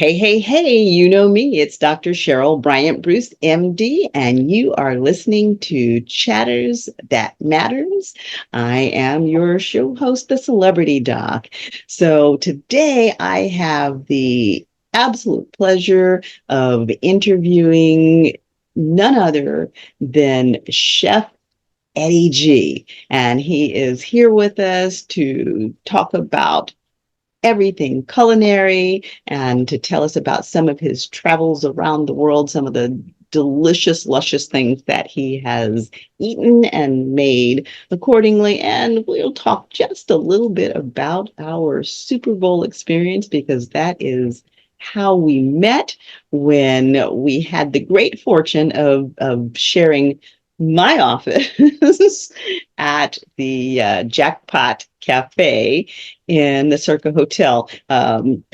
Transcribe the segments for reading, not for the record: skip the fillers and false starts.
Hey, hey, hey, you know me. It's Dr. Cheryl BryantBruce MD, and you are listening to Chatters That Matters. I am your show host, the Celebrity Doc. So today I have the absolute pleasure of interviewing none other than Chef Eddie G. And he is here with us to talk about everything culinary and to tell us about some of his travels around the world, some of the delicious, luscious things that he has eaten and made accordingly. And we'll talk just a little bit about our Super Bowl experience, because that is how we met, when we had the great fortune of sharing my office at the Jackpot Cafe in the Circa Hotel.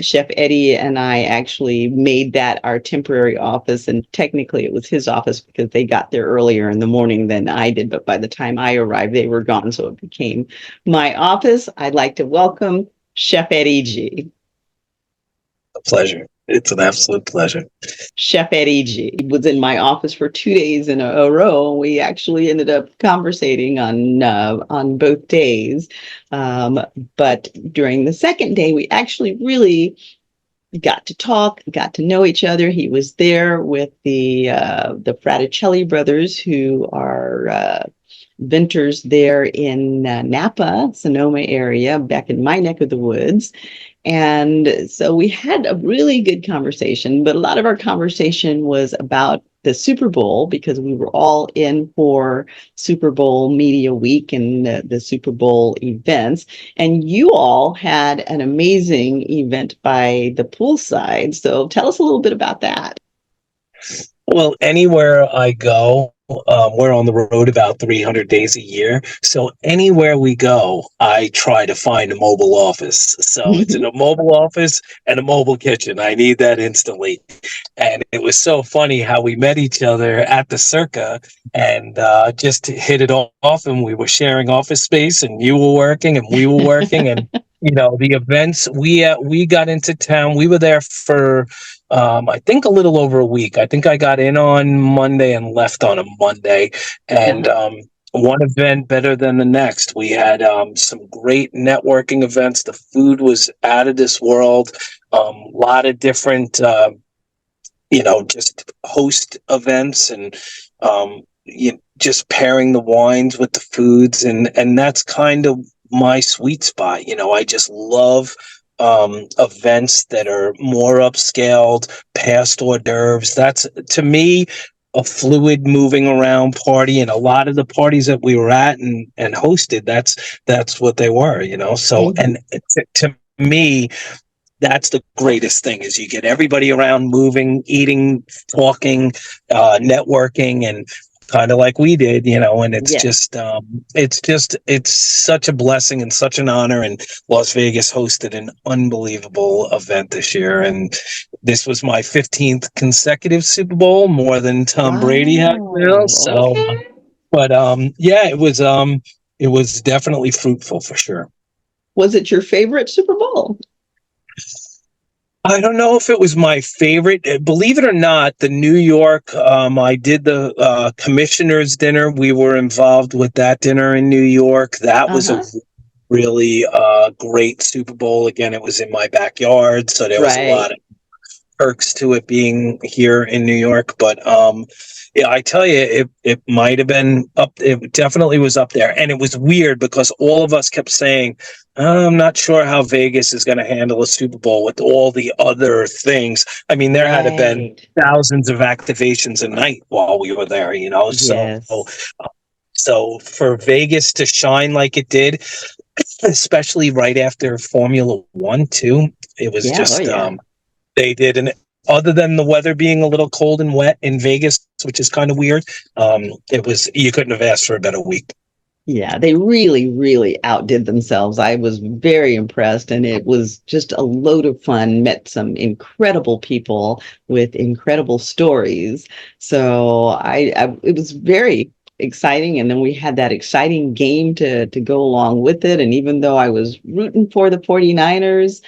Chef Eddie and I actually made that our temporary office, and technically it was his office because they got there earlier in the morning than I did, but by the time I arrived, they were gone, so it became my office. I'd like to welcome Chef Eddie G. A pleasure. It's an absolute pleasure. Chef Eddie G was in my office for 2 days in a row. We actually ended up conversating on both days. But during the second day, we actually really got to talk, got to know each other. He was there with the Fraticelli brothers, who are vintners there in Napa, Sonoma area, back in my neck of the woods. And so we had a really good conversation, but a lot of our conversation was about the Super Bowl, because we were all in for Super Bowl Media Week and the Super Bowl events. And you all had an amazing event by the poolside. So tell us a little bit about that. Well, anywhere I go, we're on the road about 300 days a year. So anywhere we go, I try to find a mobile office. So it's in a mobile office and a mobile kitchen. I need that instantly. And it was so funny how we met each other at the Circa and just hit it off. And we were sharing office space, and you were working and we were working. And, the events, we got into town. We were there for I think a little over a week. I think I got in on Monday and left on a Monday, and one event better than the next. We had some great networking events. The food was out of this world. A lot of different, just host events, and just pairing the wines with the foods, and that's kind of my sweet spot. I just love events that are more upscaled, past hors d'oeuvres. That's, to me, a fluid, moving around party. And a lot of the parties that we were at and hosted, that's what they were. So, and to me, that's the greatest thing, is you get everybody around, moving, eating, talking, networking, and kind of like we did, and it's it's such a blessing and such an honor. And Las Vegas hosted an unbelievable event this year. And this was my 15th consecutive Super Bowl, more than Tom Brady has now. So, but it was definitely fruitful for sure. Was it your favorite Super Bowl? I don't know if it was my favorite. Believe it or not, the New York, I did the commissioner's dinner. We were involved with that dinner in New York. That was a really great Super Bowl. Again, it was in my backyard, so there was a lot of perks to it being here in New York. But I tell you, it might have been up. It definitely was up there. And it was weird because all of us kept saying, I'm not sure how Vegas is going to handle a Super Bowl with all the other things. I mean, there had to been thousands of activations a night while we were there, So for Vegas to shine like it did, especially right after Formula One too, it was they did. And other than the weather being a little cold and wet in Vegas, which is kind of weird, you couldn't have asked for a better week. Yeah, they really, really outdid themselves. I was very impressed, and it was just a load of fun. Met some incredible people with incredible stories. So it was very exciting. And then we had that exciting game to go along with it. And even though I was rooting for the 49ers,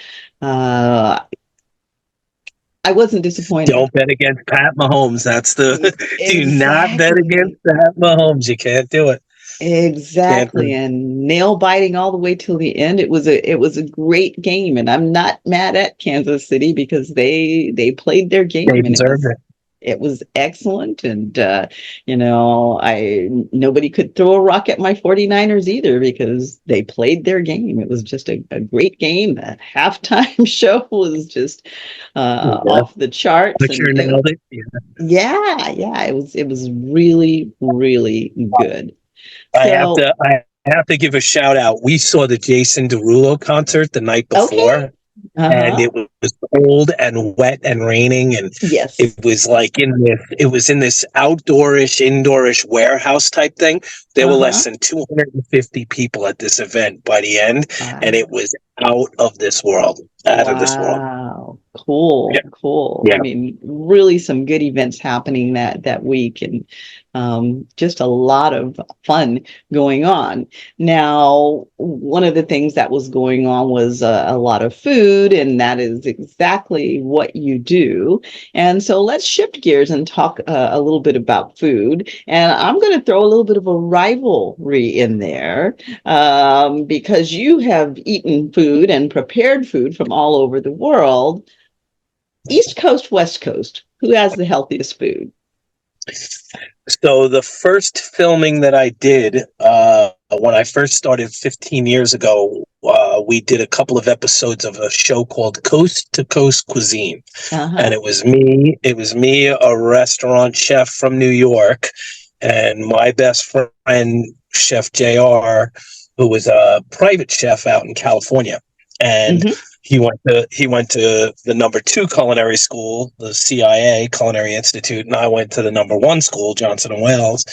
I wasn't disappointed. Don't bet against Pat Mahomes. That's the do not bet against Exactly. Pat Mahomes. You can't do it. Can't do Exactly. it. And nail biting all the way till the end. It was a great game. And I'm not mad at Kansas City because they played their They game and it deserved was it. it was excellent. And I nobody could throw a rock at my 49ers either because they played their game. It was just a great game. The halftime show was just Yeah. off the charts. And Butcher nailed it. Yeah. yeah, it was really, really good. So I have to give a shout out. We saw the Jason Derulo concert the night okay. before, and Uh-huh. it was cold and wet and raining, and it Yes. was like in this outdoorish, indoorish warehouse type thing. There were less Uh-huh. than 250 people at this event by the end, and Wow. it was out of this world. Out of this world. Wow. Yeah. Cool. Cool. I Yeah. mean, really some good events happening that week and just a lot of fun going on. Now, one of the things that was going on was a lot of food, and that is exactly what you do. And so let's shift gears and talk a little bit about food. And I'm going to throw a little bit of a rivalry in there because you have eaten food and prepared food from all over the world. East Coast, West Coast, who has the healthiest food? So the first filming that I did when I first started 15 years ago, we did a couple of episodes of a show called Coast to Coast Cuisine, and Uh-huh. it was me. It was me, a restaurant chef from New York, and my best friend, Chef JR, who was a private chef out in California, and Hmm. he went to the number 2 culinary school, the CIA Culinary Institute, and I went to the number 1 school, Johnson and Wales.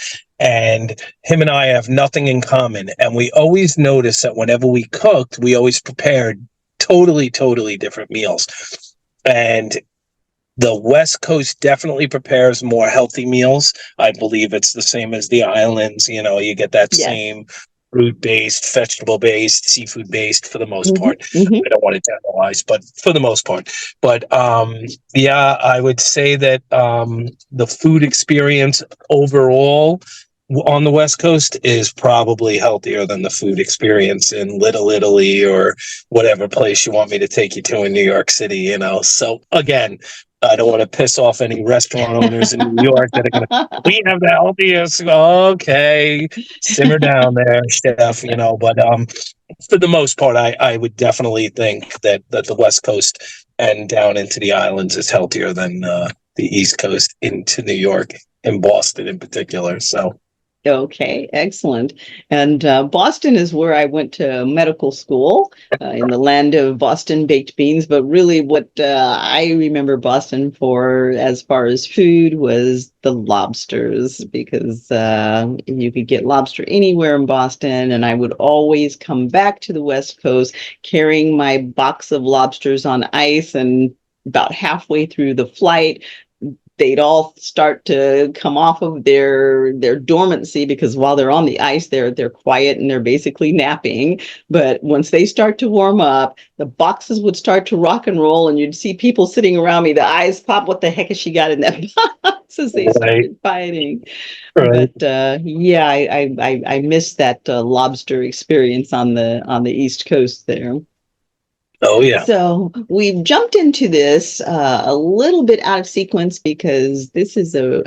And him and I have nothing in common, and we always noticed that whenever we cooked, we always prepared totally different meals. And the West Coast definitely prepares more healthy meals. I believe it's the same as the islands. You know, you get that Yes. same fruit-based, vegetable-based, seafood-based for the most Hmm. part. Hmm. I don't want to generalize, but for the most part. But yeah, I would say that the food experience overall on the West Coast is probably healthier than the food experience in Little Italy or whatever place you want me to take you to in New York City, you know. So again, I don't want to piss off any restaurant owners in New York that are going to, we have the healthiest. Okay, simmer down there, chef, you know. But for the most part, I would definitely think that the West Coast and down into the islands is healthier than the East Coast into New York and Boston in particular. So. Okay, excellent. And Boston is where I went to medical school in the land of Boston baked beans. But really, what I remember Boston for as far as food was the lobsters, because you could get lobster anywhere in Boston. And I would always come back to the West Coast carrying my box of lobsters on ice. And about halfway through the flight, they'd all start to come off of their dormancy because while they're on the ice, they're quiet and they're basically napping. But once they start to warm up, the boxes would start to rock and roll, and you'd see people sitting around me. The eyes pop. What the heck has she got in that box? As they Right, started fighting. right. But yeah, I missed that lobster experience on the East Coast there. Oh yeah. So we've jumped into this a little bit out of sequence because this is a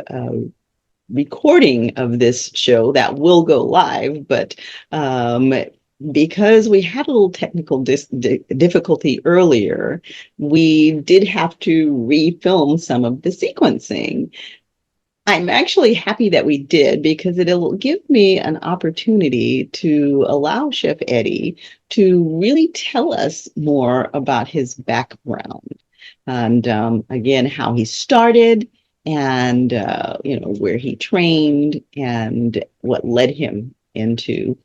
recording of this show that will go live, but because we had a little technical difficulty earlier, we did have to refilm some of the sequencing. I'm actually happy that we did because it'll give me an opportunity to allow Chef Eddie to really tell us more about his background and again how he started and where he trained and what led him into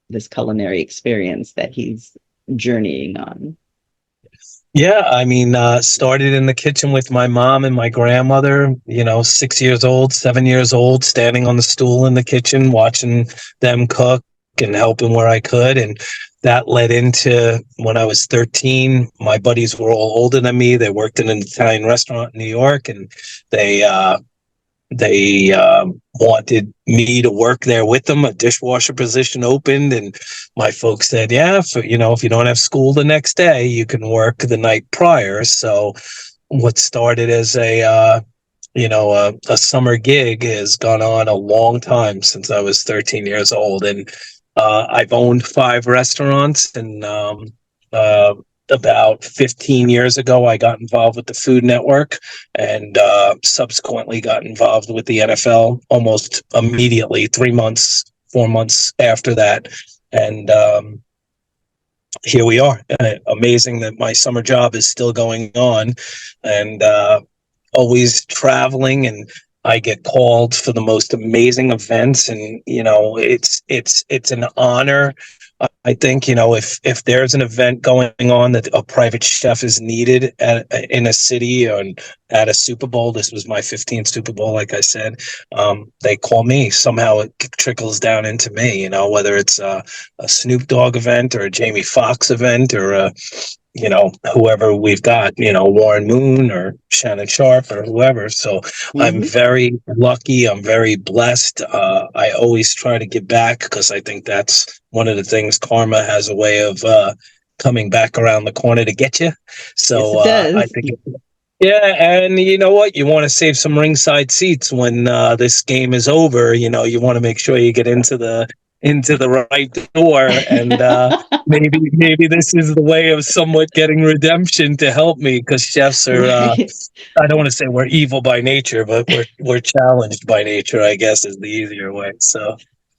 this culinary experience that he's journeying on. Yeah, I mean, started in the kitchen with my mom and my grandmother, you know, 6 years old, 7 years old, standing on the stool in the kitchen, watching them cook, and helping where I could. And that led into when I was 13, my buddies were all older than me. They worked in an Italian restaurant in New York, and they wanted me to work there with them. A dishwasher position opened, and my folks said, "Yeah, if you don't have school the next day, you can work the night prior." So, what started as a summer gig has gone on a long time since I was 13 years old, and I've owned 5 restaurants, and about 15 years ago, I got involved with the Food Network, and subsequently got involved with the NFL almost immediately, 3 months, 4 months after that. And here we are. Amazing that my summer job is still going on, and always traveling, and I get called for the most amazing events, and it's an honor. I think if there's an event going on that a private chef is needed in a city and at a Super Bowl. This was my 15th Super Bowl, like I said. They call me. Somehow it trickles down into me. Whether it's a Snoop Dogg event or a Jamie Foxx event or whoever we've got, Warren Moon or Shannon Sharp or whoever. So I'm very lucky. I'm very blessed. I always try to give back because I think that's one of the things. Karma has a way of coming back around the corner to get you. So Yes, it does. I think, yeah. And you know what? You want to save some ringside seats when this game is over. You want to make sure you get into the right door, and maybe this is the way of somewhat getting redemption to help me, because chefs are Right. I don't want to say we're evil by nature, but we're challenged by nature, I guess, is the easier way. So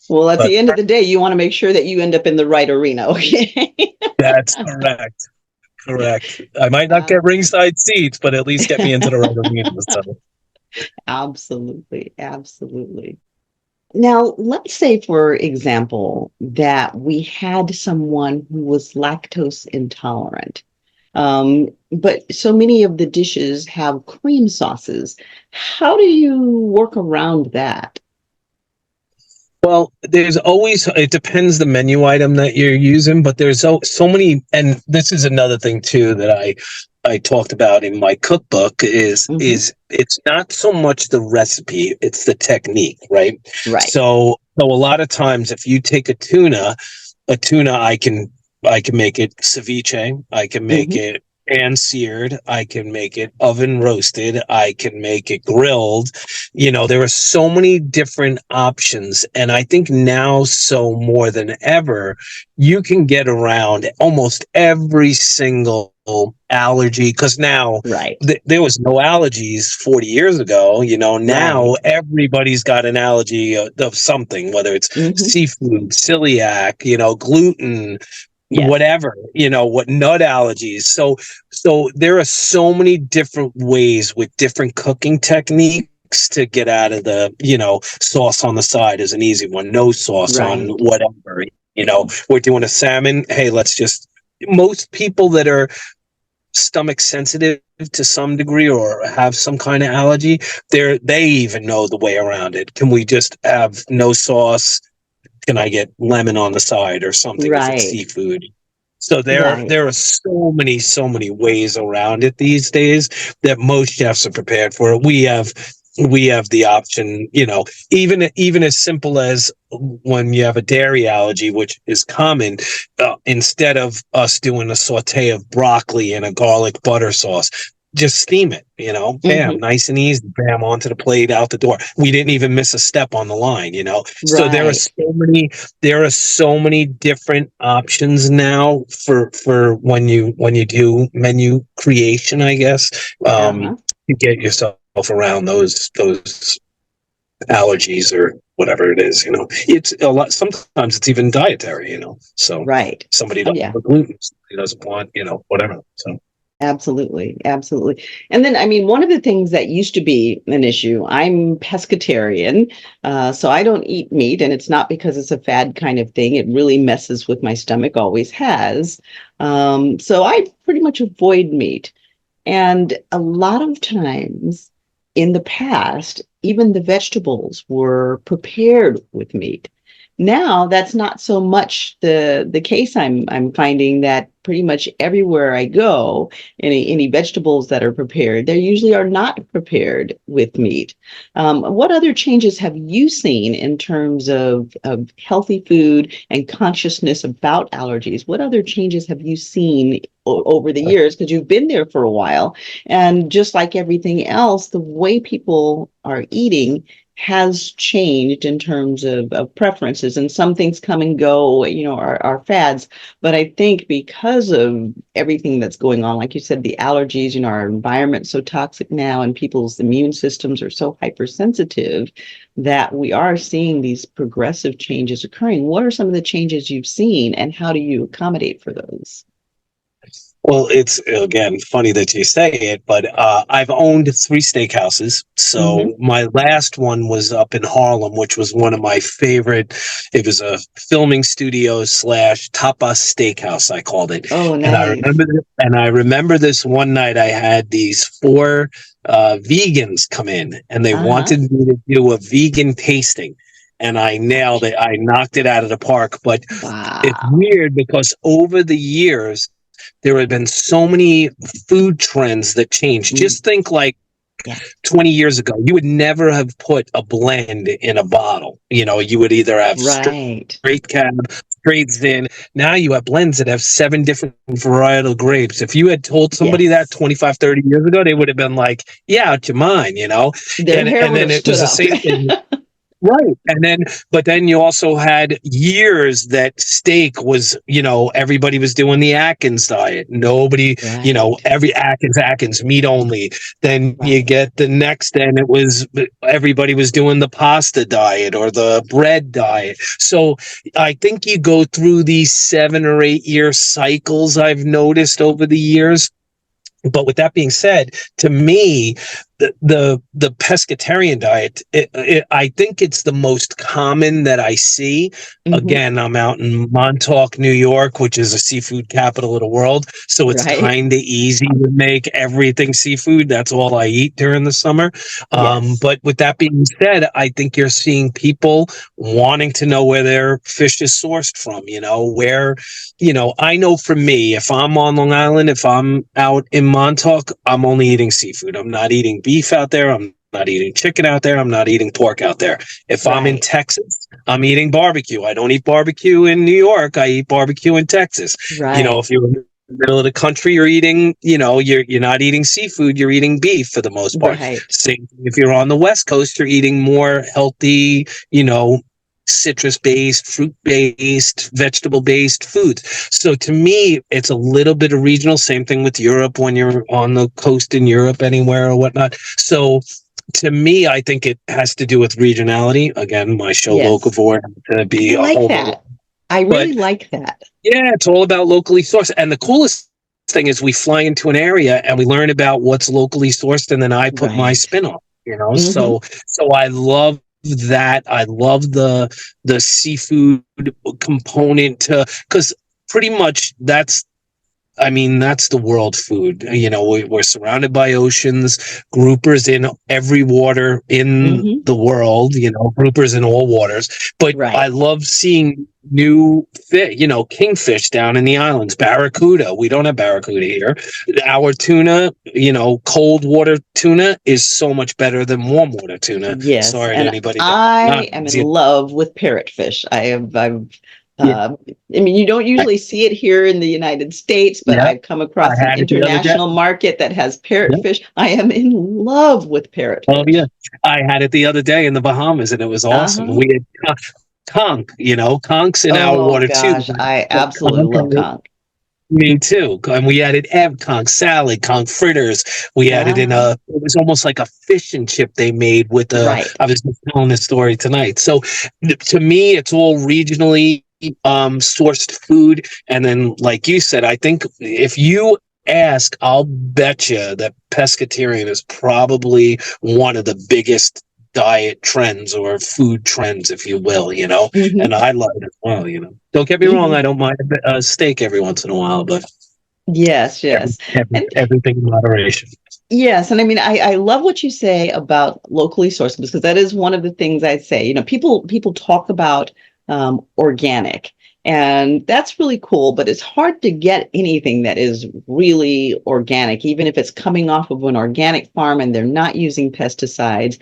Well, at but the end of the day, you want to make sure that you end up in the right arena. Okay. that's correct. I might not get ringside seats, but at least get me into the right arena. So Absolutely. Absolutely. Now, let's say, for example, that we had someone who was lactose intolerant, but so many of the dishes have cream sauces. How do you work around that? well, it depends the menu item that you're using, but there's so many, and this is another thing too that I talked about in my cookbook is Mhm. is it's not so much the recipe, it's the technique, right? Right. So a lot of times if you take a tuna I can make it ceviche, I can make Hmm. it pan seared, I can make it oven roasted, I can make it grilled. There are so many different options, and I think now so more than ever you can get around almost every single allergy, because now Right. there was no allergies 40 years ago. Now Right. everybody's got an allergy of something, whether it's Hmm. seafood, celiac, gluten, Yes. whatever, what nut allergies. So there are so many different ways with different cooking techniques to get out of the, sauce on the side is an easy one. No sauce on Right. whatever. We're doing a salmon. Hey, most people that are stomach sensitive to some degree or have some kind of allergy, they even know the way around it. Can we just have no sauce? Can I get lemon on the side or something if it's Right. seafood? So there Right. there are so many ways around it these days that most chefs are prepared for it. We have the option, even as simple as when you have a dairy allergy, which is common, instead of us doing a saute of broccoli in a garlic butter sauce, just steam it, bam, Hmm. nice and easy, bam, onto the plate, out the door. We didn't even miss a step on the line, So Right. there are so many different options now for when you do menu creation, I guess, Uh-huh. to get yourself around those allergies or whatever it is. It's a lot. Sometimes it's even dietary. So Right. somebody Oh, doesn't yeah. want gluten, somebody doesn't want whatever. So Absolutely. Absolutely. And then, I mean, one of the things that used to be an issue, I'm pescatarian, so I don't eat meat, and it's not because it's a fad kind of thing. It really messes with my stomach, always has. So I pretty much avoid meat. And a lot of times in the past, even the vegetables were prepared with meat. Now that's not so much the case. I'm finding that pretty much everywhere I go, any vegetables that are prepared, they usually are not prepared with meat. What other changes have you seen in terms of healthy food and consciousness about allergies? What other changes have you seen over the years? Because you've been there for a while, and just like everything else, the way people are eating has changed in terms of preferences, and some things come and go, are fads. But I think because of everything that's going on, like you said, the allergies, our environment's so toxic now and people's immune systems are so hypersensitive that we are seeing these progressive changes occurring. What are some of the changes you've seen and how do you accommodate for those? Well, it's again funny that you say it, but I've owned three steakhouses. Mm-hmm. So my last one was up in Harlem, which was one of my favorite. It was a filming studio slash tapas steakhouse, I called it. Oh, And nice. I remember this one night I had these four vegans come in, and they Uh-huh. wanted me to do a vegan tasting. And I nailed it. I knocked it out of the park. But it's Wow. weird because over the years, there have been so many food trends that change. Mm, Just think like yeah. 20 years ago, you would never have put a blend in a bottle. You would either have Right. straight cab, straight zin. Now you have blends that have 7 different varietal grapes. If you had told somebody that Yes. 25, 30 years ago, they would have been like, yeah, out your mind. Their hair And would then have it was stood the up. same thing. Right. But then you also had years that steak was, everybody was doing the Atkins diet. Nobody, Right. every Atkins, meat only. Then you Right. get the next, and it was everybody was doing the pasta diet or the bread diet. So I think you go through these 7 or 8 year cycles I've noticed over the years. But with that being said, to me, the pescatarian diet, I think it's the most common that I see. Hmm. Again, I'm out in Montauk, New York, which is a seafood capital of the world. So it's Right. kind of easy to make everything seafood. That's all I eat during the summer. Yes. But with that being said, I think you're seeing people wanting to know where their fish is sourced from, I know for me, if I'm on Long Island, if I'm out in Montauk, I'm only eating seafood. I'm not eating beef out there. I'm not eating chicken out there. I'm not eating pork out there. If I'm in Right. Texas, I'm eating barbecue. I don't eat barbecue in New York. I eat barbecue in Texas. Right. If you're in the middle of the country, you're eating, you're not eating seafood. You're eating beef for the most part. Right. Same thing if you're on the West Coast, you're eating more healthy, citrus based, fruit based, vegetable based foods. So to me, it's a little bit of regional. Same thing with Europe when you're on the coast in Europe, anywhere or whatnot. So to me, I think it has to do with regionality. Again, my show Yes. Locavore to I be a like whole, that. I but really like that. yeah, it's all about locally sourced. And the coolest thing is we fly into an area and we learn about what's locally sourced, and then I put my Right. spin on Hmm. so I love that. I love the seafood component to, because pretty much that's the world food. We're surrounded by oceans, groupers in every water in Hmm. the world, groupers in all waters. But I Right. love seeing new fish, kingfish down in the islands, barracuda. We don't have barracuda here. Our tuna, cold water tuna is so much better than warm water tuna. Yes. Sorry to And anybody that not. I am in love with parrotfish. Yeah, I mean, you don't usually see it here in the United States, but yeah. I've come I across an had it the other day. international market that has Yeah. parrotfish. I am in love with Oh yeah, parrotfish. I had it the other day in the Bahamas, and it was awesome. Uh-huh. We had conch, conchs in our Oh water too. gosh, I But absolutely love conch, conch. me too. And we added conch salad, conch fritters. We added in Uh-huh. it was almost like a fish and chip they made with Right. I was just telling this story tonight. So to me, it's all regionally sourced food. And then, like you said, I think if you ask, I'll bet you that pescatarian is probably one of the biggest diet trends or food trends, if you will. And Hmm. I love it as well. Don't get me wrong, I Hmm. don't mind a steak every once in a while, but Yes, yes. And everything in moderation. yes, and I mean, I love what you say about locally sourced because that is one of the things I say. People talk about organic. And that's really cool, but it's hard to get anything that is really organic, even if it's coming off of an organic farm and they're not using pesticides.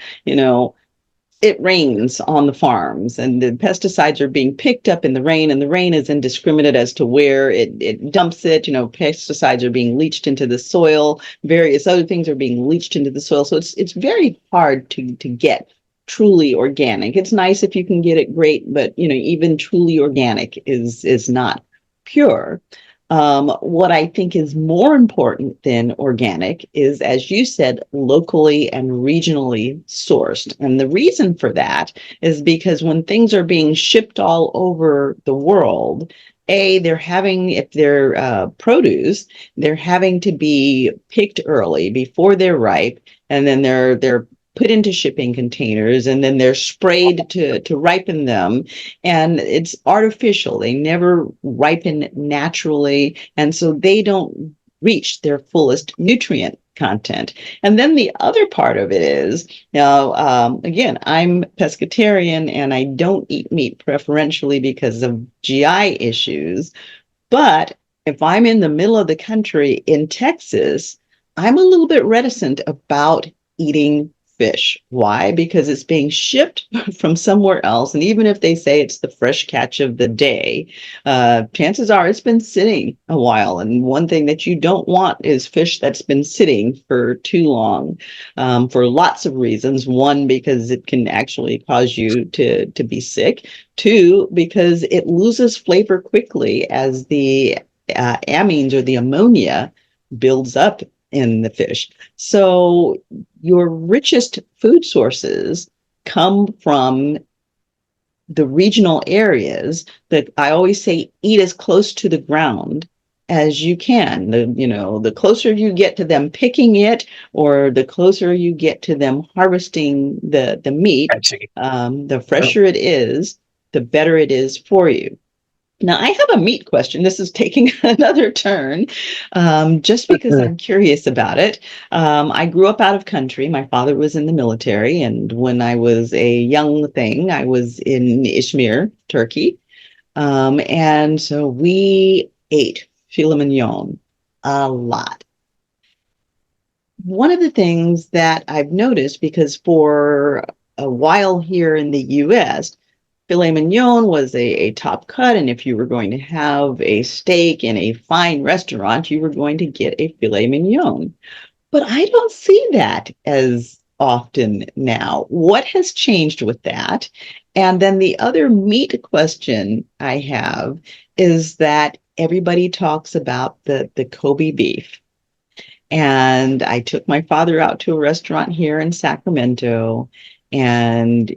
It rains on the farms and the pesticides are being picked up in the rain, and the rain is indiscriminate as to where it dumps it. Pesticides are being leached into the soil, various other things are being leached into the soil. So it's very hard to get truly organic. It's nice if you can get it, great, but even truly organic is not pure. What I think is more important than organic is, as you said, locally and regionally sourced. And the reason for that is because when things are being shipped all over the world, if they're produce, they're having to be picked early before they're ripe, and then they're put into shipping containers, and then they're sprayed to ripen them. And it's artificial. They never ripen naturally. And so they don't reach their fullest nutrient content. And then the other part of it is, again, I'm pescatarian and I don't eat meat preferentially because of GI issues. But if I'm in the middle of the country in Texas, I'm a little bit reticent about eating fish. Why? Because it's being shipped from somewhere else. And even if they say it's the fresh catch of the day, chances are it's been sitting a while. And one thing that you don't want is fish that's been sitting for too long, for lots of reasons. One, because it can actually cause you to be sick. Two, because it loses flavor quickly as the amines or the ammonia builds up in the fish. So your richest food sources come from the regional areas that I always say eat as close to the ground as you can. The closer you get to them picking it, or the closer you get to them harvesting the meat, the fresher it is, the better it is for you. Now, I have a meat question. This is taking another turn, just because I'm curious about it. I grew up out of country. My father was in the military, and when I was a young thing, I was in Izmir, Turkey. And so we ate filet mignon a lot. One of the things that I've noticed, because for a while here in the US, filet mignon was a top cut, and if you were going to have a steak in a fine restaurant, you were going to get a filet mignon. But I don't see that as often now. What has changed with that? And then the other meat question I have is that everybody talks about the Kobe beef. And I took my father out to a restaurant here in Sacramento, and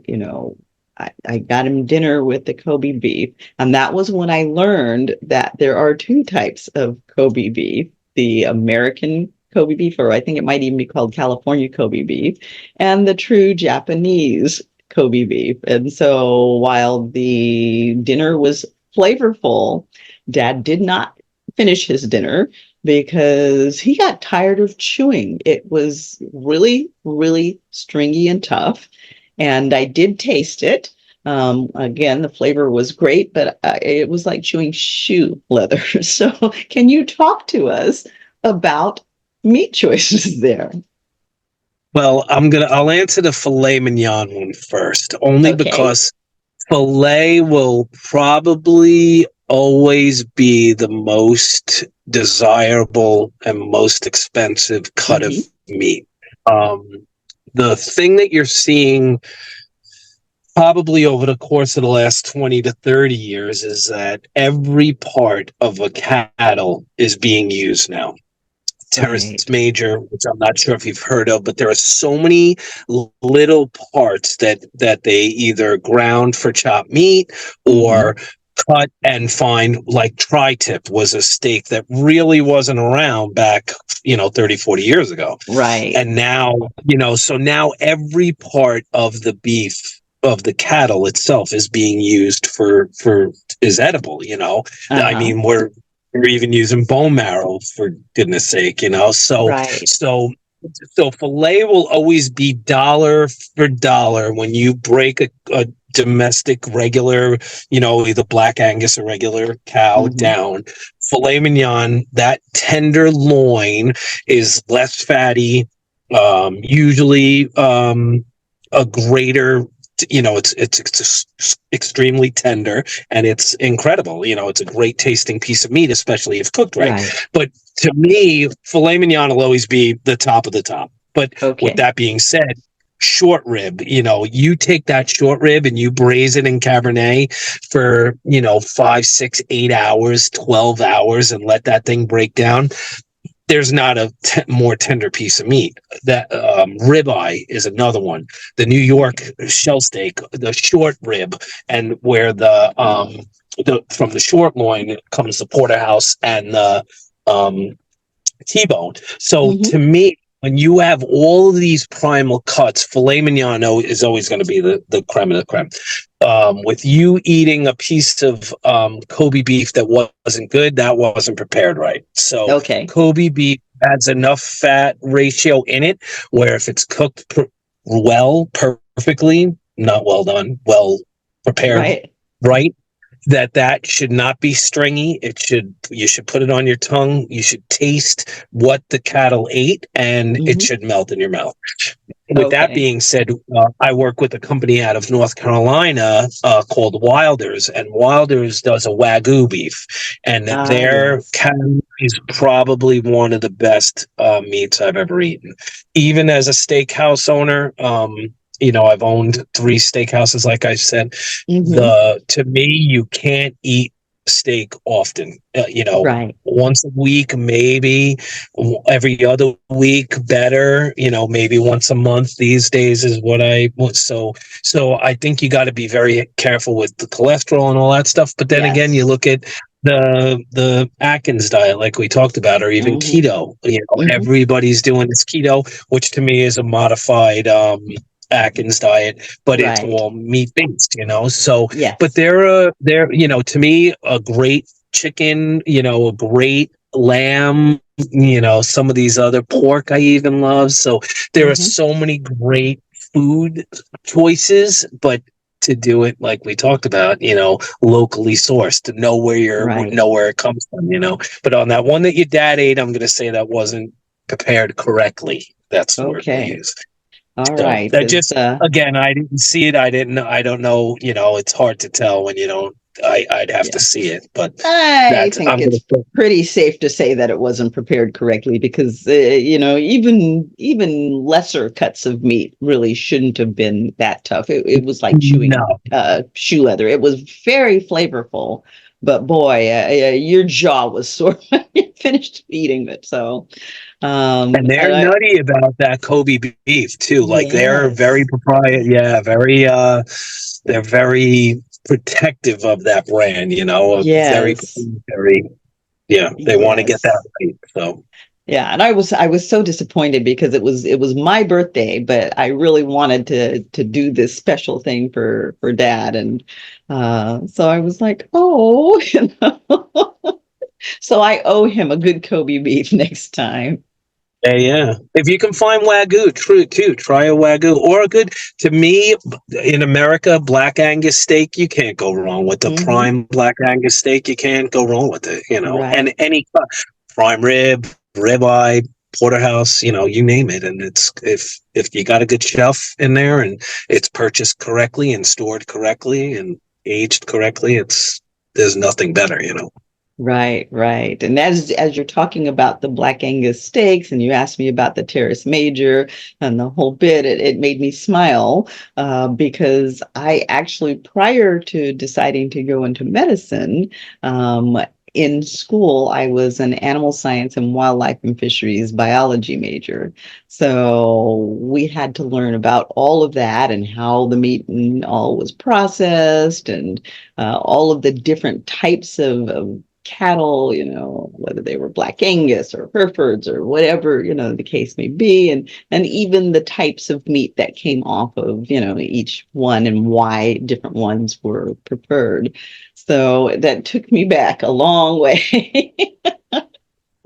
I got him dinner with the Kobe beef. And that was when I learned that there are two types of Kobe beef: the American Kobe beef, or I think it might even be called California Kobe beef, and the true Japanese Kobe beef. And so while the dinner was flavorful, Dad did not finish his dinner because he got tired of chewing. It was really, really stringy and tough. And I did taste it. Again, the flavor was great, but it was like chewing shoe leather. So can you talk to us about meat choices there? Well, I'll answer the filet mignon one first, only because filet will probably always be the most desirable and most expensive cut of meat. The thing that you're seeing probably over the course of the last 20 to 30 years is that every part of a cattle is being used now. Terrace major, which I'm not sure if you've heard of, but there are so many little parts that they either ground for chopped meat or cut and fine. Like tri-tip was a steak that really wasn't around back 30, 40 years ago. Right. And now, so now every part of the beef of the cattle itself is being used is edible. I mean, we're even using bone marrow, for goodness sake, so filet will always be dollar for dollar when you break domestic regular, either Black Angus or regular cow Mm-hmm. down. Filet mignon, that tender loin is less fatty, usually a greater, it's extremely tender, and it's incredible. It's a great tasting piece of meat, especially if cooked right. Right. But to me, filet mignon will always be the top of the top. But with Okay. that being said, short rib, you take that short rib and you braise it in Cabernet for, 5, 6, 8 hours, 12 hours, and let that thing break down. There's not a more tender piece of meat. That ribeye is another one. The New York shell steak, the short rib, and where from the short loin comes the porterhouse and the T-bone. So Mm-hmm. to me, when you have all of these primal cuts, filet mignon is always going to be the creme of the creme. With you eating a piece of Kobe beef that wasn't good, that wasn't prepared right. So Okay. Kobe beef adds enough fat ratio in it where if it's cooked perfectly, not well done, well prepared right, that should not be stringy. You should put it on your tongue. You should taste what the cattle ate, and it Mm-hmm. should melt in your mouth. With that Okay. being said, I work with a company out of North Carolina called Wilders, and Wilders does a Wagyu beef, and their Yes. cattle is probably one of the best meats I've ever eaten. Even as a steakhouse owner, I've owned 3 steakhouses, like I said. Mm-hmm. To me, you can't eat steak often. Right. Once a week, maybe every other week, better. Maybe once a month these days is what I want. So I think you got to be very careful with the cholesterol and all that stuff. But then again, you Yes. look at the Atkins diet, like we talked about, or even Mm-hmm. keto. Mm-hmm. Everybody's doing this keto, which to me is a modified Atkins diet, but it's Right. all meat based, So, but Yes. they're to me, a great chicken, a great lamb, some of these other pork I even love. So there are Mm-hmm. so many great food choices, but to do it like we talked about, locally sourced, to Right. know where it comes from, But on that one that your dad ate, I'm going to say that wasn't prepared correctly. That's the word I Okay. use. All So right. that It's just, again, I didn't see it. I don't know. It's hard to tell when you don't. I'd have to yeah. see it, but I that's, think I'm it's gonna. pretty safe to say that it wasn't prepared correctly because even lesser cuts of meat really shouldn't have been that tough. It was like chewing No, shoe leather. It was very flavorful, but boy, your jaw was sore when you finished eating it. So, and they're nutty about that Kobe beef too. Like they're very yes, proprietary. Yeah, very. They're very protective of that brand. Very, yes, very. Yeah, they want to get that yes. right. So. Yeah, and I was so disappointed because it was my birthday, but I really wanted to do this special thing for Dad, and so I was like, oh, so I owe him a good Kobe beef next time. Yeah, yeah. If you can find Wagyu, true too. Try a Wagyu or a good. To me, in America, Black Angus steak, you can't go wrong with the Hmm. prime Black Angus steak. You can't go wrong with it. And Right. any prime ribeye, porterhouse, you name it. And it's if you got a good chef in there and it's purchased correctly and stored correctly and aged correctly, there's nothing better. Right, right. And as you're talking about the Black Angus steaks, and you asked me about the Terrace Major and the whole bit, it made me smile because I actually, prior to deciding to go into medicine, in school, I was an animal science and wildlife and fisheries biology major. So we had to learn about all of that and how the meat and all was processed and all of the different types of cattle, whether they were Black Angus or Herefords or whatever, the case may be, and even the types of meat that came off of, each one and why different ones were preferred. So that took me back a long way.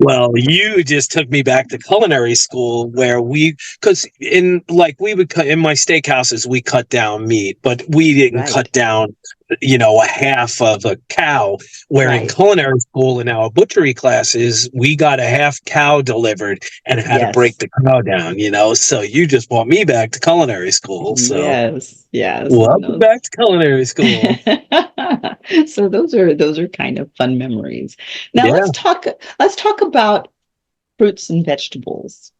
Well, you just took me back to culinary school where because in my steakhouses, we cut down meat, but we didn't Right. cut down, a half of a cow. Where in Right. culinary school in our butchery classes, we got a half cow delivered and had to break Yes. the cow down, So you just brought me back to culinary school. So Yes. Yes. welcome back to culinary school. So those are kind of fun memories. Now Yeah. let's talk about fruits and vegetables.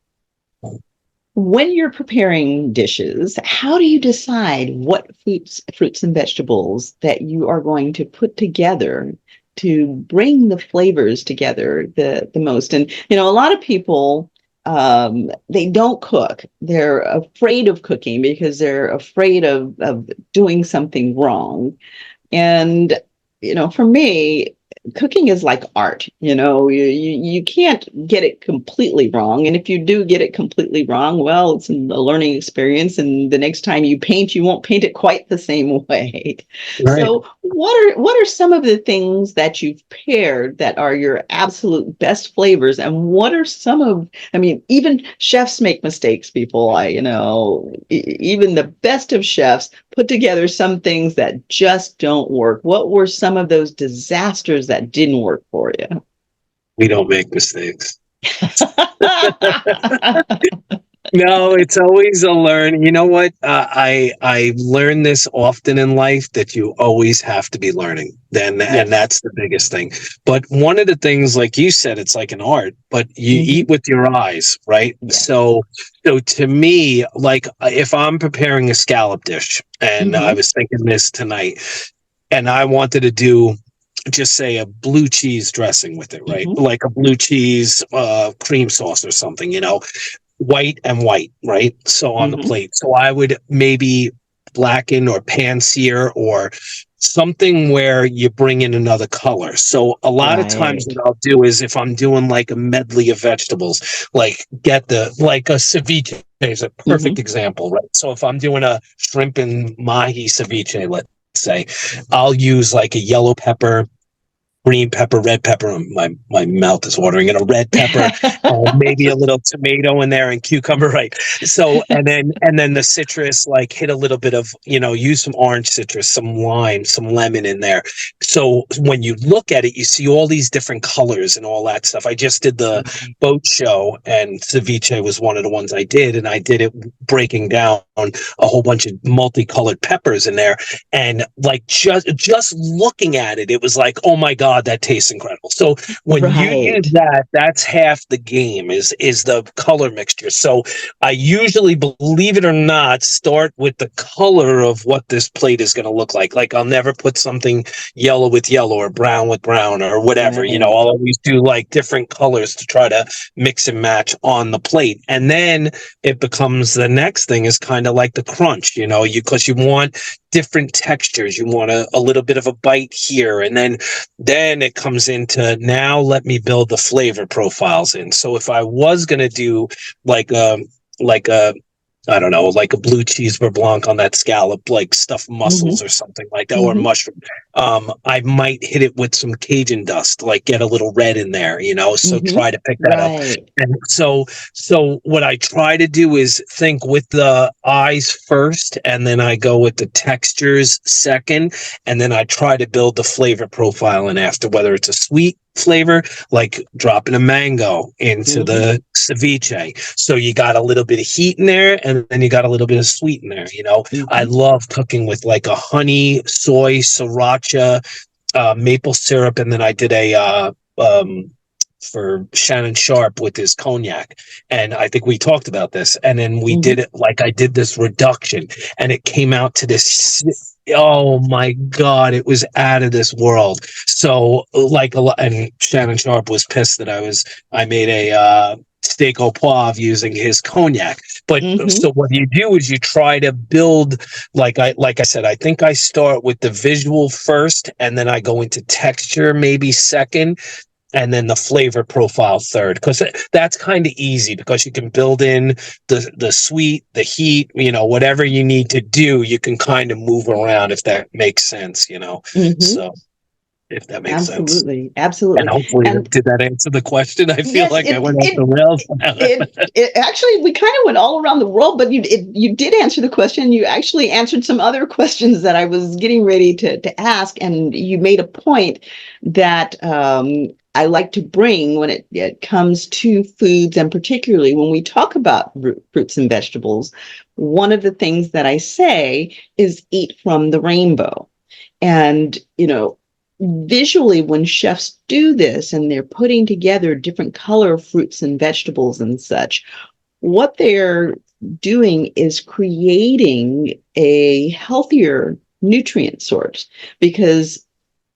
When you're preparing dishes, how do you decide what fruits and vegetables that you are going to put together to bring the flavors together the most? And a lot of people, they don't cook. They're afraid of cooking because they're afraid of doing something wrong. And for me, cooking is like art. You can't get it completely wrong, and if you do get it completely wrong, well, it's a learning experience, and the next time you paint, you won't paint it quite the same way. Right. So what are some of the things that you've paired that are your absolute best flavors, and what are some of, I mean, even chefs make mistakes, people. Even the best of chefs put together some things that just don't work. What were some of those disasters that didn't work for you? We don't make mistakes. No, it's always a learn. You know what? I learn this often in life that you always have to be learning. And Yes. that's the biggest thing. But one of the things, like you said, it's like an art. But you Mm-hmm. eat with your eyes, right? Yes. So to me, like if I'm preparing a scallop dish, and I Mm-hmm. was thinking this tonight, and I wanted to do just say a blue cheese dressing with it, right? Mm-hmm. Like a blue cheese cream sauce or something, white and white, right? So on the Mm-hmm. plate. So I would maybe blacken or pan sear or something where you bring in another color. So a lot of times Right. what I'll do is if I'm doing like a medley of vegetables, like like a ceviche is a perfect Mm-hmm. example, right? So if I'm doing a shrimp and mahi ceviche, let's say, I'll use like a yellow pepper, green pepper, red pepper. My mouth is watering. And a red pepper, maybe a little tomato in there and cucumber, right? So and then the citrus, like hit a little bit of use some orange citrus, some lime, some lemon in there. So when you look at it, you see all these different colors and all that stuff. I just did the Right. boat show, and ceviche was one of the ones I did, and I did it breaking down a whole bunch of multicolored peppers in there. And like just looking at it, it was like, oh my God, that tastes incredible. So when you use Right. that, that's half the game is the color mixture. So I usually, believe it or not, start with the color of what this plate is going to look like. Like I'll never put something yellow with yellow or brown with brown or whatever. I'll Right. always do like different colors to try to mix and match on the plate. And then it becomes the next thing is kind of like the crunch, because you want different textures. You want a little bit of a bite here, and then it comes into now let me build the flavor profiles in. So if I was going to do like a I don't know, like a blue cheese beurre blanc on that scallop, like stuffed Mm-hmm. mussels or something like that, or Mm-hmm. mushroom. I might hit it with some Cajun dust, like get a little red in there, So Mm-hmm. try to pick that up. Right. And so what I try to do is think with the eyes first, and then I go with the textures second, and then I try to build the flavor profile in after, whether it's a sweet flavor, like dropping a mango into Mm-hmm. the ceviche. So you got a little bit of heat in there, and then you got a little bit of sweet in there. I Mm-hmm. love cooking with like a honey, soy, sriracha, maple syrup, and then I did a for Shannon Sharp with his cognac. And I think we talked about this. And then we Mm-hmm. did it like I did this reduction, and it came out to this. Yes. Oh my God, it was out of this world. So like a lot, and Shannon Sharp was pissed that I made a steak au poivre using his cognac. But Mm-hmm. so what you do is you try to build, like I said, I think I start with the visual first, and then I go into texture maybe second, and then the flavor profile third, because that's kind of easy because you can build in the sweet, the heat, whatever you need to do, you can kind of move around, if that makes sense. Mm-hmm. So if that makes sense. Absolutely. And Absolutely. hopefully, And did that answer the question? I feel yes, like I went off the rails. it actually, we kind of went all around the world, but you did answer the question. You actually answered some other questions that I was getting ready to ask, and you made a point that I like to bring when it comes to foods, and particularly when we talk about fruits and vegetables. One of the things that I say is eat from the rainbow. And, visually, when chefs do this and they're putting together different color fruits and vegetables and such, what they're doing is creating a healthier nutrient source, because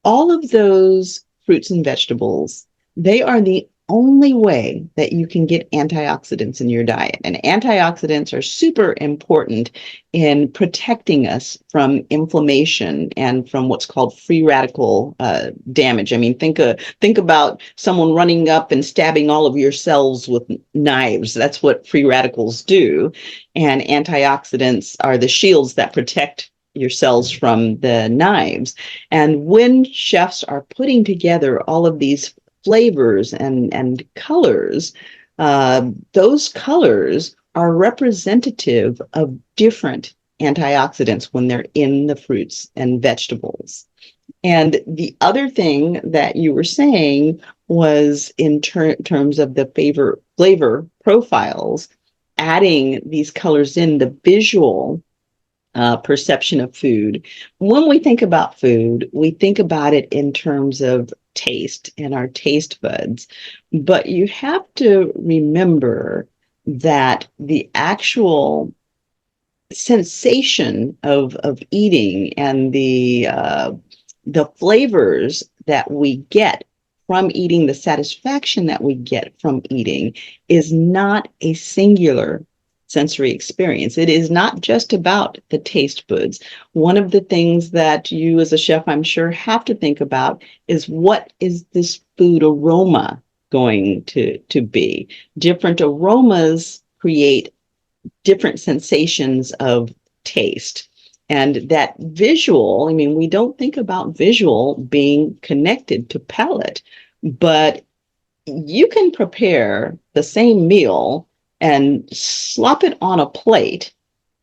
all of those fruits and vegetables, they are the only way that you can get antioxidants in your diet. And antioxidants are super important in protecting us from inflammation and from what's called free radical damage. I mean, think about someone running up and stabbing all of your cells with knives. That's what free radicals do. And antioxidants are the shields that protect your cells from the knives. And when chefs are putting together all of these flavors and colors, those colors are representative of different antioxidants when they're in the fruits and vegetables. And the other thing that you were saying was in terms of the flavor profiles, adding these colors in, the visual perception of food. When we think about food, we think about it in terms of taste and our taste buds. But you have to remember that the actual sensation of eating and the flavors that we get from eating, the satisfaction that we get from eating, is not a singular sensory experience. It is not just about the taste buds. One of the things that you as a chef, I'm sure, have to think about is, what is this food aroma going to be? Different aromas create different sensations of taste. And that visual, I mean, we don't think about visual being connected to palate, but you can prepare the same meal and slop it on a plate.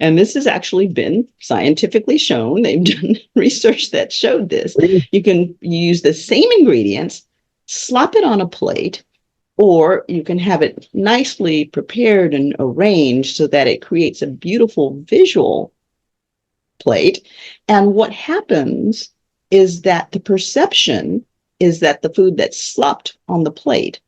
And this has actually been scientifically shown. They've done research that showed this. You can use the same ingredients, slop it on a plate, or you can have it nicely prepared and arranged so that it creates a beautiful visual plate. And what happens is that the perception is that the food that's slopped on the plate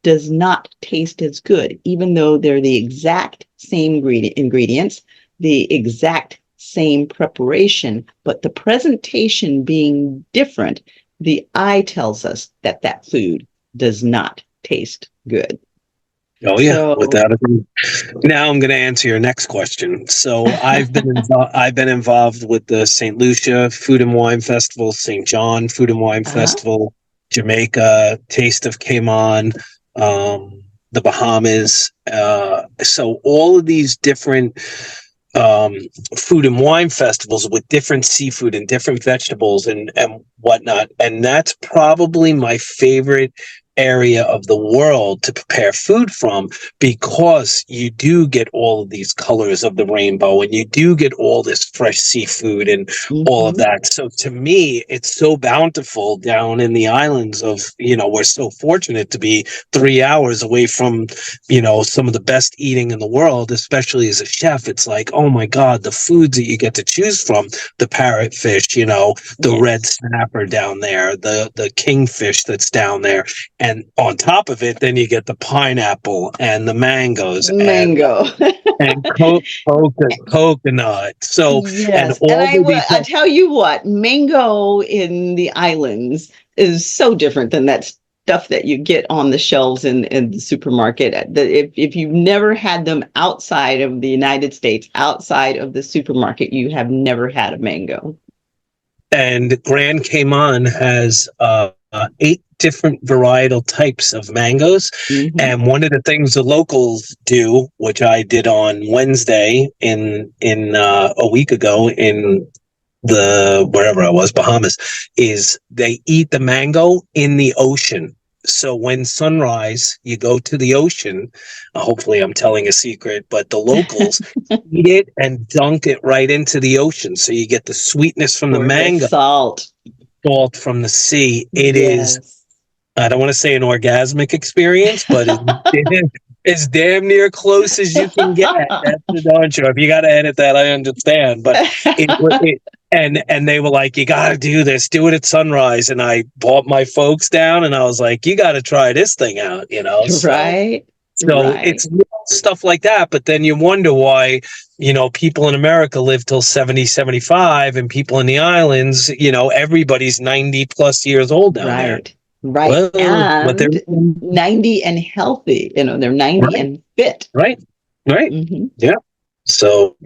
does not taste as good, even though they're the exact same ingredients, the exact same preparation, but the presentation being different, the eye tells us that that food does not taste good. Oh yeah, without a doubt. Now I'm going to answer your next question. So I've been involved with the St. Lucia Food and Wine Festival, St. John Food and Wine Festival, Jamaica Taste of Cayman, the Bahamas. So all of these different food and wine festivals with different seafood and different vegetables and whatnot. And that's probably my favorite area of the world to prepare food from, because you do get all of these colors of the rainbow and you do get all this fresh seafood and all of that. So to me, it's so bountiful down in the islands of, we're so fortunate to be 3 hours away from, some of the best eating in the world, especially as a chef. It's like, oh my God, the foods that you get to choose from, the parrotfish, the red snapper down there, the kingfish that's down there. And on top of it, then you get the pineapple and the mangoes and coconut. So, yes, and I tell you what, mango in the islands is so different than that stuff that you get on the shelves in the supermarket. If you've never had them outside of the United States, outside of the supermarket, you have never had a mango. And Grand Cayman has 8 different varietal types of mangoes. And one of the things the locals do, which I did on Wednesday in a week ago in wherever I was, Bahamas, is they eat the mango in the ocean. So when sunrise, you go to the ocean. Hopefully, I'm telling a secret, but the locals eat it and dunk it right into the ocean. So you get the sweetness from the For the mango, salt. salt from the sea. It is, Yes. I don't want to say an orgasmic experience, but it's as damn near close as you can get. That's the darn sure. If you got to edit that, I understand. But it and they were like, you got to do this, do it at sunrise. And I brought my folks down, and I was like, you got to try this thing out, So, Right. so Right. it's little stuff like that. But then you wonder why, people in America live till 70, 75, and people in the islands, everybody's 90 plus years old down there. Right. Right. Well, but they're And 90 and healthy. They're 90 right, and fit. right, right. Hmm. Yeah. So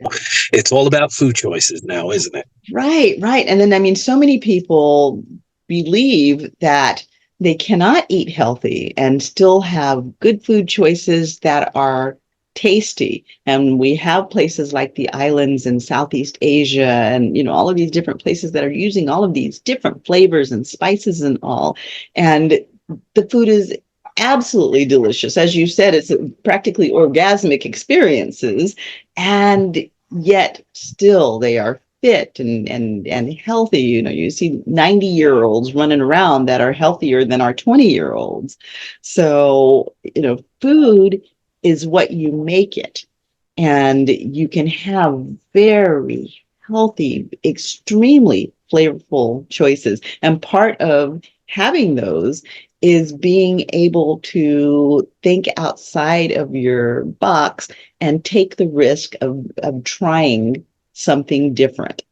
it's all about food choices now, isn't it? Right. Right. And then, so many people believe that they cannot eat healthy and still have good food choices that are tasty. And we have places like the islands in Southeast Asia and, all of these different places that are using all of these different flavors and spices and all. And the food is absolutely delicious. As you said, it's practically orgasmic experiences. And yet still they are fit and healthy. You see 90-year-olds running around that are healthier than our 20-year-olds. So, food is what you make it. And you can have very healthy, extremely flavorful choices. And part of having those is being able to think outside of your box and take the risk of trying something different.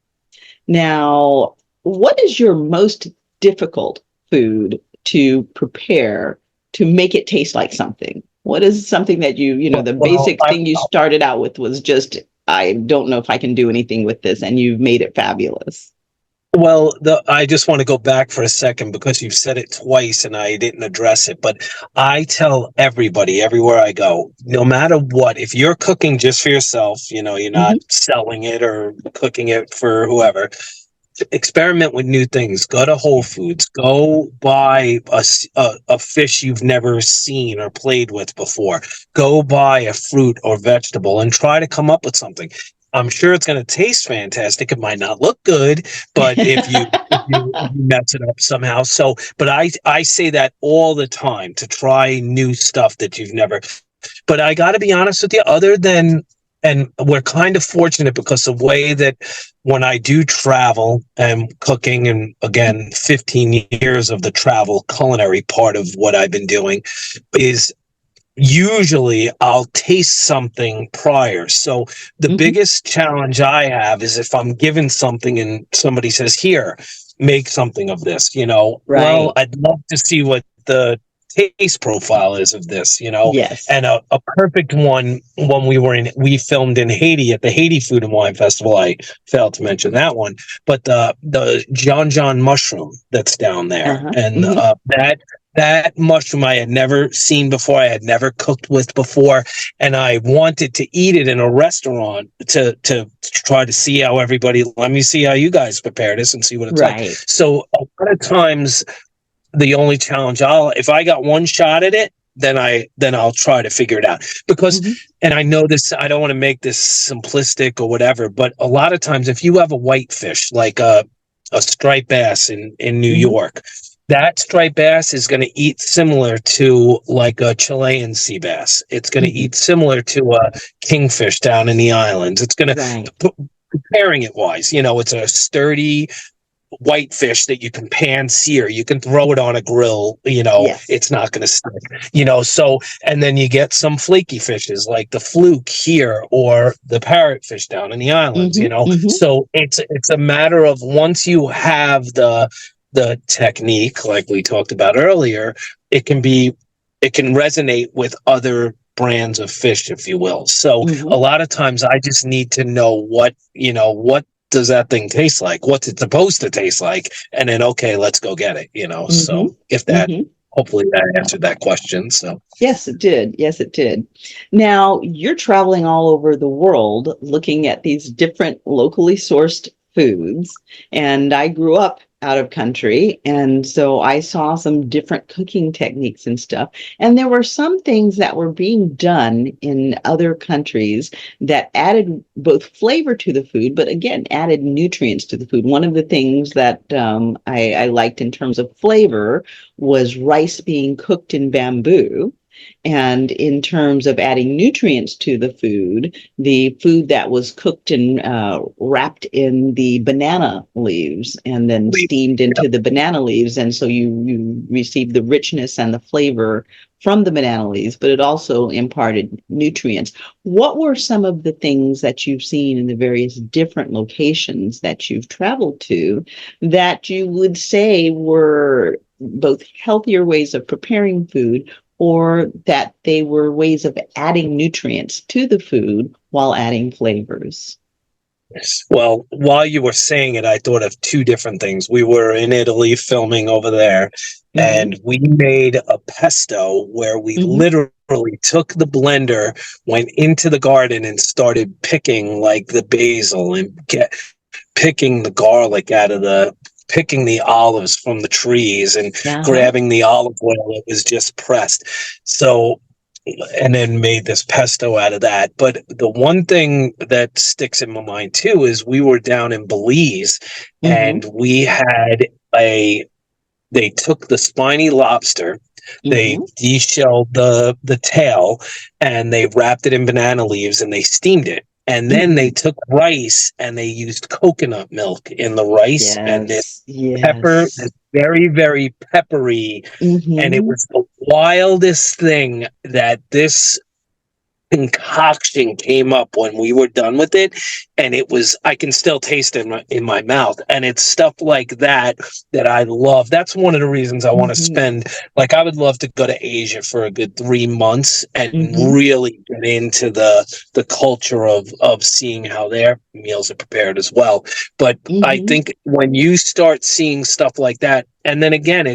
Now, what is your most difficult food to prepare to make it taste like something? What is something that the Well, basic thing you started out with was just, I don't know if I can do anything with this, and you've made it fabulous? Well, I just want to go back for a second because you've said it twice and I didn't address it. But I tell everybody everywhere I go, no matter what, if you're cooking just for yourself, you're not selling it or cooking it for whoever. Experiment with new things. Go to Whole Foods. Go buy a fish you've never seen or played with before. Go buy a fruit or vegetable and try to come up with something. I'm sure it's going to taste fantastic. It might not look good, but if you mess it up somehow. So, but I say that all the time to try new stuff that you've never. But I got to be honest with you, and we're kind of fortunate because the way that when I do travel and cooking, and again, 15 years of the travel culinary part of what I've been doing is usually I'll taste something prior. So the biggest challenge I have is if I'm given something and somebody says, here, make something of this, well, Right. I'd love to see what the taste profile is of this, Yes. and a perfect one when we filmed in Haiti at the Haiti Food and Wine Festival. I failed to mention that one, but the John mushroom that's down there, and that mushroom I had never seen before, I had never cooked with before, and I wanted to eat it in a restaurant to try to see how let me see how you guys prepare this and see what it's like. So a lot of times the only challenge if I got one shot at it, then I'll try to figure it out because, and I know this, I don't want to make this simplistic or whatever, but a lot of times if you have a white fish, like a striped bass in New York, that striped bass is going to eat similar to like a Chilean sea bass. It's going to eat similar to a kingfish down in the islands. It's going to, preparing it wise, it's a sturdy white fish that you can pan sear. You can throw it on a grill, it's not going to stick, so, and then you get some flaky fishes like the fluke here or the parrotfish down in the islands, so it's a matter of once you have the technique, like we talked about earlier, it can resonate with other brands of fish, if you will. So a lot of times I just need to know what does that thing taste like? What's it supposed to taste like? And then, okay, let's go get it, So if that, hopefully that answered that question. So yes, it did. Yes, it did. Now you're traveling all over the world looking at these different locally sourced foods, and I grew up out of country, and so I saw some different cooking techniques and stuff. And there were some things that were being done in other countries that added both flavor to the food, but again, added nutrients to the food. One of the things that I liked in terms of flavor was rice being cooked in bamboo. And in terms of adding nutrients to the food that was cooked and wrapped in the banana leaves and then steamed into the banana leaves. And so you receive the richness and the flavor from the banana leaves, but it also imparted nutrients. What were some of the things that you've seen in the various different locations that you've traveled to that you would say were both healthier ways of preparing food, or that they were ways of adding nutrients to the food while adding flavors? Well, while you were saying it, I thought of two different things. We were in Italy filming over there, and we made a pesto where we literally took the blender, went into the garden, and started picking like the basil and picking the garlic out of picking the olives from the trees and grabbing the olive oil that was just pressed. So, and then made this pesto out of that. But the one thing that sticks in my mind too is we were down in Belize, and we had they took the spiny lobster, they deshelled the tail, and they wrapped it in banana leaves and they steamed it. And then they took rice and they used coconut milk in the rice, and this pepper is very, very peppery. And it was the wildest thing that this concoction came up when we were done with it, and it was, I can still taste it in my mouth, and it's stuff like that that I love. That's one of the reasons I want to spend, like, I would love to go to Asia for a good 3 months and really get into the culture of seeing how their meals are prepared as well. But I think when you start seeing stuff like that, and then again,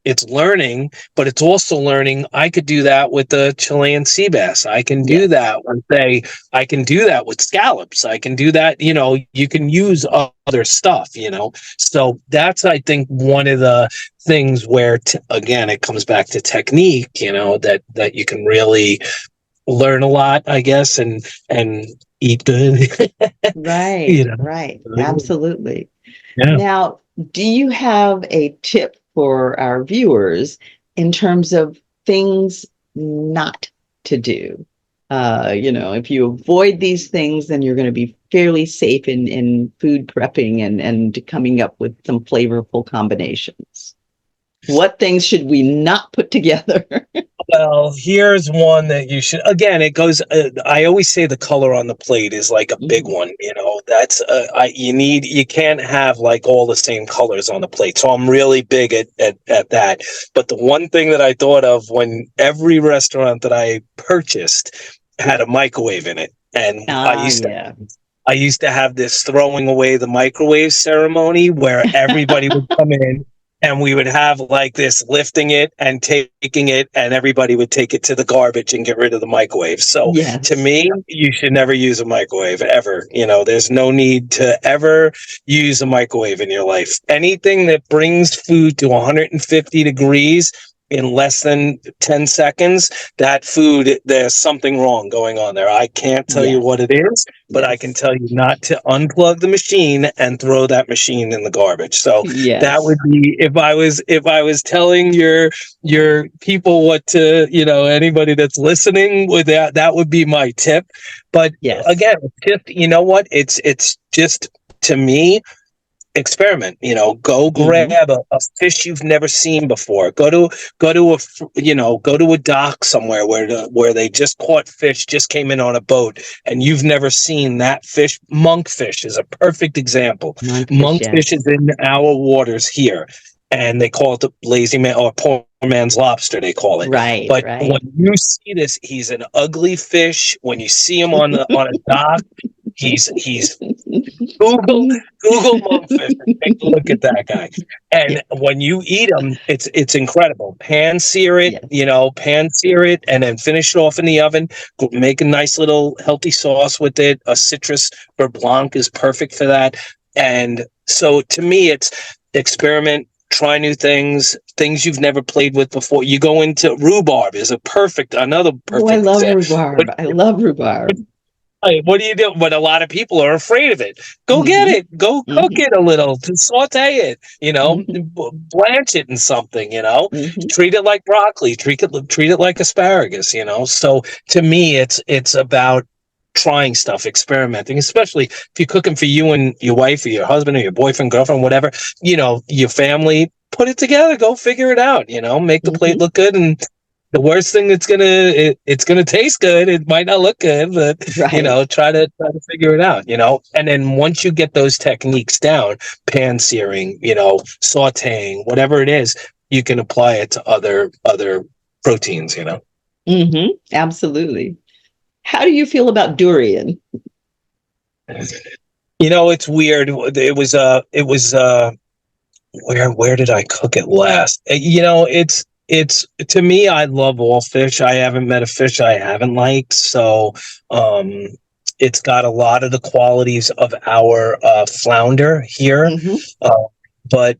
it's learning, but it's also learning. I could do that with the Chilean sea bass. I can do that with I can do that with scallops. I can do that. You can use other stuff, So that's, I think, one of the things where, again, it comes back to technique, that you can really learn a lot, I guess, and eat good. Right, right. Absolutely. Yeah. Now, do you have a tip for our viewers in terms of things not to do? If you avoid these things, then you're going to be fairly safe in food prepping and coming up with some flavorful combinations. What things should we not put together? Well, here's one that you should, again, it goes, I always say the color on the plate is like a big one, that's, you can't have like all the same colors on the plate. So I'm really big at that. But the one thing that I thought of when every restaurant that I purchased had a microwave in it. And I used to have this throwing away the microwave ceremony where everybody would come in, and we would have like this lifting it and taking it, and everybody would take it to the garbage and get rid of the microwave. So to me, you should never use a microwave ever. There's no need to ever use a microwave in your life. Anything that brings food to 150 degrees in less than 10 seconds, that food, there's something wrong going on there. I can't tell you what it is, but I can tell you not to unplug the machine and throw that machine in the garbage. So that would be, if I was telling your people what to, anybody that's listening with that would be my tip. But again, just, it's just, to me, experiment, go grab a fish you've never seen before. Go to a dock somewhere where they just caught fish, just came in on a boat, and you've never seen that fish. Monkfish is a perfect example. Monkfish is in our waters here, and they call it the lazy man or poor man's lobster, they call it. Right. But when you see this, he's an ugly fish. When you see him on a dock, he's Google monkfish and take a look at that guy. And when you eat them, it's incredible. Pan sear it, and then finish it off in the oven. Make a nice little healthy sauce with it. A citrus beurre blanc is perfect for that. And so to me, it's experiment, try new things you've never played with before. You go into rhubarb is another Oh, I perfect love example. rhubarb. I love rhubarb. What do you do? But a lot of people are afraid of it. Go get Hmm. it. Go cook Hmm. it a little, to saute it, Hmm. blanch it in something, Hmm. treat it like broccoli, treat it like asparagus, So to me, it's about trying stuff, experimenting, especially if you're cooking for you and your wife or your husband or your boyfriend, girlfriend, whatever, your family, put it together, go figure it out, make the plate Hmm. look good. And the worst thing it's gonna taste good. It might not look good, but Right. try to figure it out, And then once you get those techniques down, pan searing, sauteing, whatever it is, you can apply it to other proteins. Hmm. Absolutely. How do you feel about durian? It's weird. It was where did I cook it last? It's to me, I love all fish. I haven't met a fish I haven't liked. So um it's got a lot of the qualities of our flounder here. Hmm. Uh, but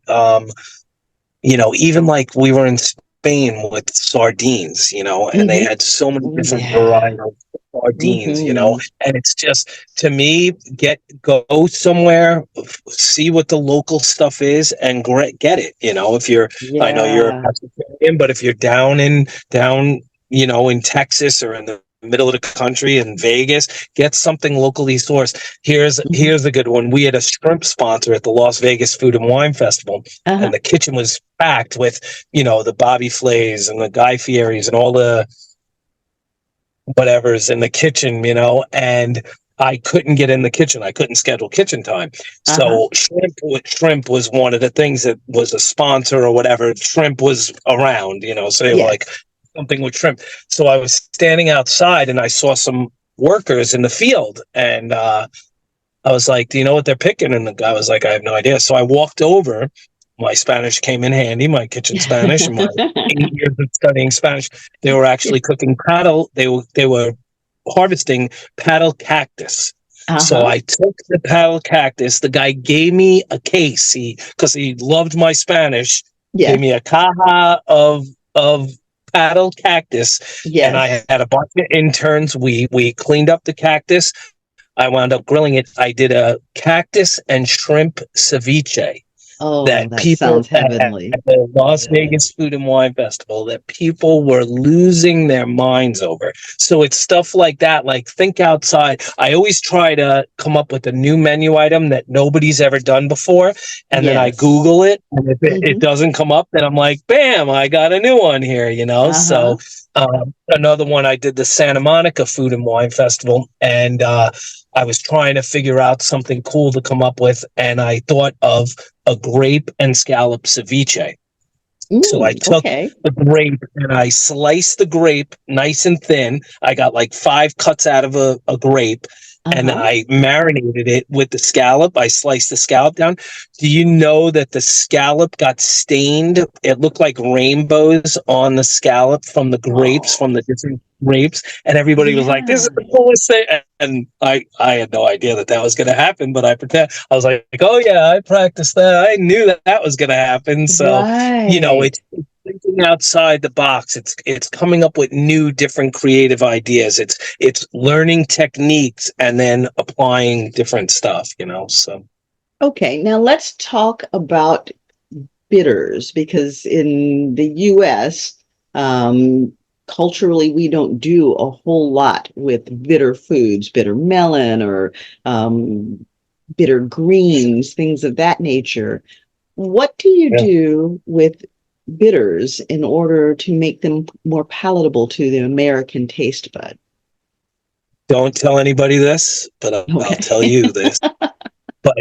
even like we were in Spain with sardines, and they Hmm. had so many different Yeah. varieties of sardines, Hmm. and it's just, to me, go somewhere, see what the local stuff is, and get it. If you're, I know you're a Yeah. pescatarian, but if you're down, in Texas or in the middle of the country in Vegas, get something locally sourced. Hmm. Here's a good one. We had a shrimp sponsor at the Las Vegas Food and Wine Festival, Uh-huh. and the kitchen was packed with, the Bobby Flays and the Guy Fieri's and all the whatever's in the kitchen, and I couldn't get in the kitchen. I couldn't schedule kitchen time. Uh-huh. So shrimp was one of the things that was a sponsor or whatever. Shrimp was around, so they were like Yes. something with shrimp. So I was standing outside and I saw some workers in the field, and I was like, "Do you know what they're picking?" And the guy was like, "I have no idea." So I walked over. My Spanish came in handy, my kitchen Spanish, and my 8 years of studying Spanish. They were actually cooking paddle. They were harvesting paddle cactus. So Uh-huh. I took the paddle cactus. The guy gave me a case. Because he loved my Spanish, gave Yeah. me a caja of paddle cactus, and Yes. I had a bunch of interns. We cleaned up the cactus. I wound up grilling it. I did a cactus and shrimp ceviche Oh, that that people sounds at heavenly. the Las Yeah. Vegas Food and Wine Festival, that people were losing their minds over. So it's stuff like that. Like, think outside. I always try to come up with a new menu item that nobody's ever done before. And then I Yes. Google it. And if it Hmm. doesn't come up, then I'm like, bam, I got a new one here. Uh-huh. So another one, I did the Santa Monica Food and Wine Festival. And I was trying to figure out something cool to come up with. And I thought of a grape and scallop ceviche. So I took Okay. the grape and I sliced the grape nice and thin. I got like 5 cuts out of a grape, and Uh-huh. I marinated it with the scallop. I sliced the scallop down. Do you know that the scallop got stained? It looked like rainbows on the scallop from the grapes, Oh, from the different grapes. And everybody was like, "This is yeah. the coolest thing." And I had no idea that was going to happen, but I was like, "Oh yeah, I practiced that. I knew that was going to happen." So Right. it's thinking outside the box. It's coming up with new, different, creative ideas. It's learning techniques and then applying different stuff. So Okay, now let's talk about bitters because in the US, culturally, we don't do a whole lot with bitter foods, bitter melon or um, bitter greens, things of that nature. What do you yeah, do with bitters in order to make them more palatable to the American taste bud? don't tell anybody this, but I'll tell Okay. you this. But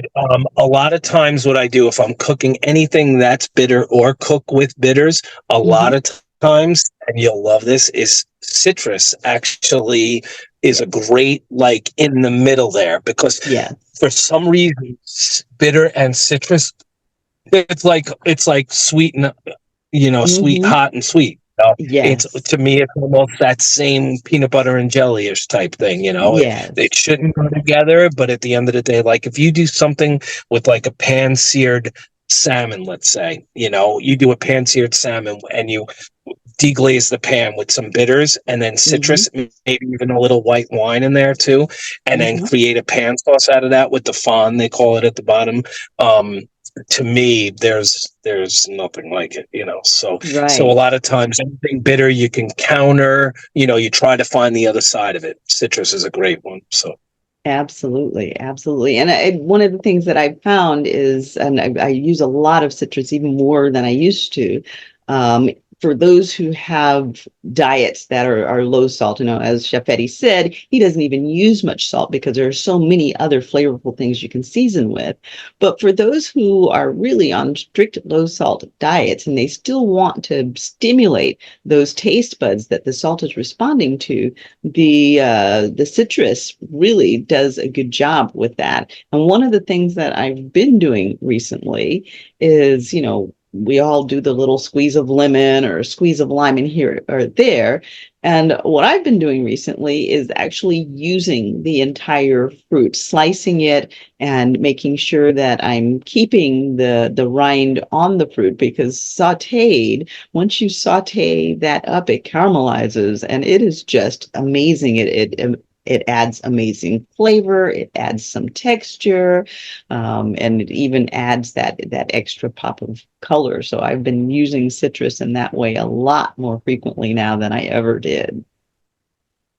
a lot of times, what I do if I'm cooking anything that's bitter or cook with bitters, a lot Hmm. of times, and you'll love this, is citrus actually is a great, like, in the middle there, because Yeah. for some reason bitter and citrus, it's like sweet and sweet, Hmm. hot and sweet. It's Yes. to me, it's almost that same peanut butter and jelly-ish type thing. It Yes. shouldn't go together, but at the end of the day, like if you do something with like a pan-seared salmon, let's say, you do a pan-seared salmon and you deglaze the pan with some bitters and then Mm-hmm. citrus, maybe even a little white wine in there too, and then Mm-hmm. create a pan sauce out of that with the fond, they call it at the bottom. Um, to me, there's nothing like it. So a Right. lot of times anything bitter you can counter, you try to find the other side of it. Citrus is a great one. So Absolutely, absolutely. And one of the things that I've found is, and I use a lot of citrus, even more than I used to, um, for those who have diets that are low salt. As Chef Eddie said, he doesn't even use much salt because there are so many other flavorful things you can season with. But for those who are really on strict low salt diets and they still want to stimulate those taste buds that the salt is responding to, the citrus really does a good job with that. And one of the things that I've been doing recently is, we all do the little squeeze of lemon or squeeze of lime in here or there. And what I've been doing recently is actually using the entire fruit, slicing it and making sure that I'm keeping the rind on the fruit, because sauteed, once you saute that up, it caramelizes and it is just amazing. It adds amazing flavor. It adds some texture, and it even adds that extra pop of color. So I've been using citrus in that way a lot more frequently now than I ever did.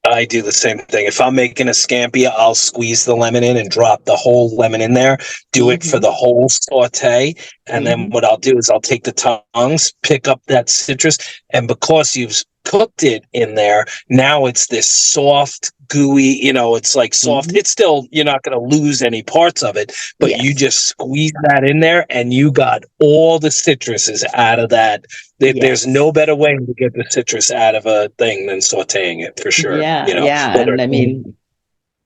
I do the same thing. If I'm making a scampi, I'll squeeze the lemon in and drop the whole lemon in there, do it for Mm-hmm. the whole saute. And then Mm-hmm. what I'll do is I'll take the tongs, pick up that citrus, and because you've cooked it in there, now it's this soft, gooey, it's like soft. Mm-hmm. It's still, you're not going to lose any parts of it, but you Yes. just squeeze that in there and you got all the citruses out of that. There's Yes. no better way to get the citrus out of a thing than sauteing it for sure. Yeah, yeah. Whether And I mean,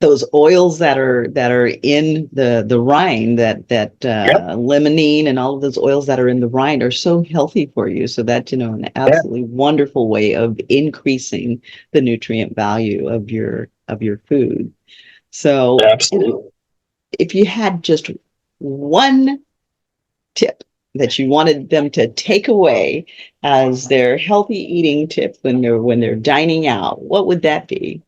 those oils that are in the rind, that yep, limonene and all of those oils that are in the rind are so healthy for you. So that's, an yeah, absolutely wonderful way of increasing the nutrient value of your food. So, absolutely. if you had just one tip that you wanted them to take away as their healthy eating tip when they're dining out, what would that be?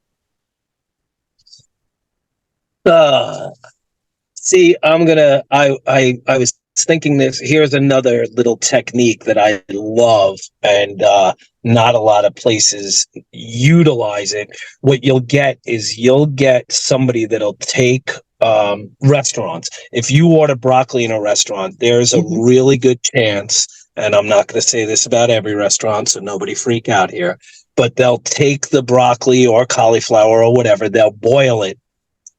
Uh, See, I was thinking this. Here's another little technique that I love, and not a lot of places utilize it. What you'll get is you'll get somebody that'll take restaurants. If you order broccoli in a restaurant, there's a Mm-hmm. really good chance, and I'm not going to say this about every restaurant, so nobody freak out here, but they'll take the broccoli or cauliflower or whatever, they'll boil it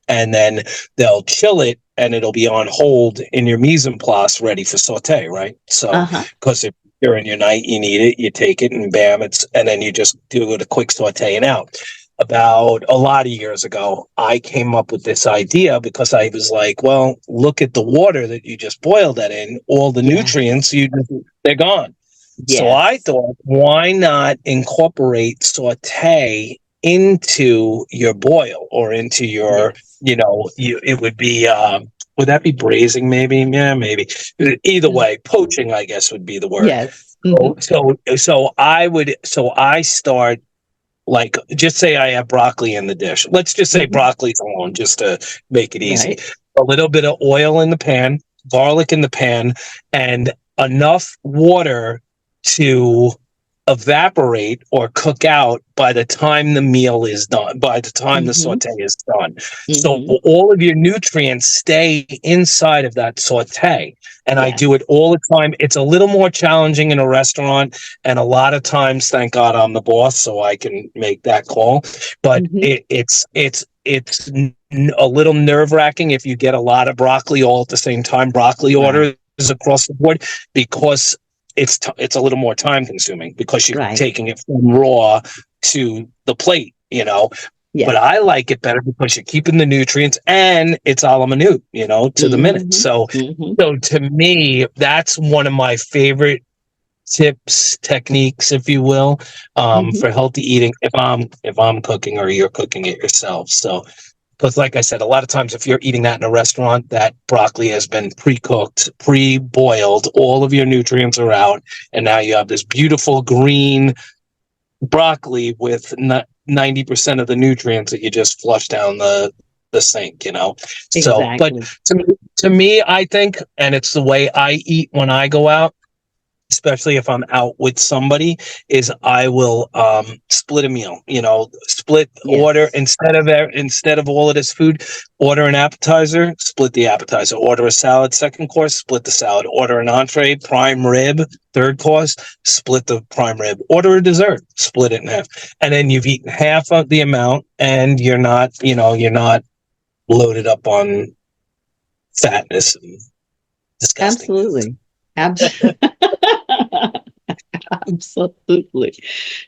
and then they'll chill it and it'll be on hold in your mise en place ready for saute, right? So, Uh-huh. because if during your night you need it, you take it and bam, and then you just do it a quick saute and out. About a lot of years ago, I came up with this idea because I was like, well, look at the water that you just boiled that in, all the Yeah. nutrients, they're gone. So I Yes. thought, why not incorporate saute into your boil or into your, Yes. it would be, would that be braising maybe? Yeah, maybe. Either Mm. way, poaching, I guess would be the word. Yes. Hmm. So I start like, just say I have broccoli in the dish. Let's just say Hmm. broccoli's alone just to make it easy. Right. A little bit of oil in the pan, garlic in the pan, and enough water to evaporate or cook out by the time the meal is done, by the time the Hmm. saute is done. So Hmm. all of your nutrients stay inside of that saute. And I do Yes. it all the time. It's a little more challenging in a restaurant. And a lot of times, thank God I'm the boss, so I can make that call. But Hmm. it's a little nerve wracking if you get a lot of broccoli all at the same time. Broccoli Right. orders across the board because it's a little more time consuming because you're Right. taking it from raw to the plate. But Yes. I like it better because you're keeping the nutrients and it's a la minute, to the minute. Hmm. So Hmm. so to me, that's one of my favorite tips, techniques, if you will, Mhm. for healthy eating if I'm cooking or you're cooking it yourself. So, because like I said, a lot of times if you're eating that in a restaurant, that broccoli has been pre-cooked, pre-boiled, all of your nutrients are out, and now you have this beautiful green broccoli with 90% of the nutrients that you just flush down the sink, So, but Exactly. to me, I think, and it's the way I eat when I go out, especially if I'm out with somebody, is I will split a meal. Split order Yes. instead of all of this food. Order an appetizer, split the appetizer. Order a salad, second course, split the salad. Order an entree, prime rib, third course, split the prime rib. Order a dessert, split it in half, and then you've eaten half of the amount, and you're not loaded up on fatness and disgustingness. Absolutely. Abs- Absolutely.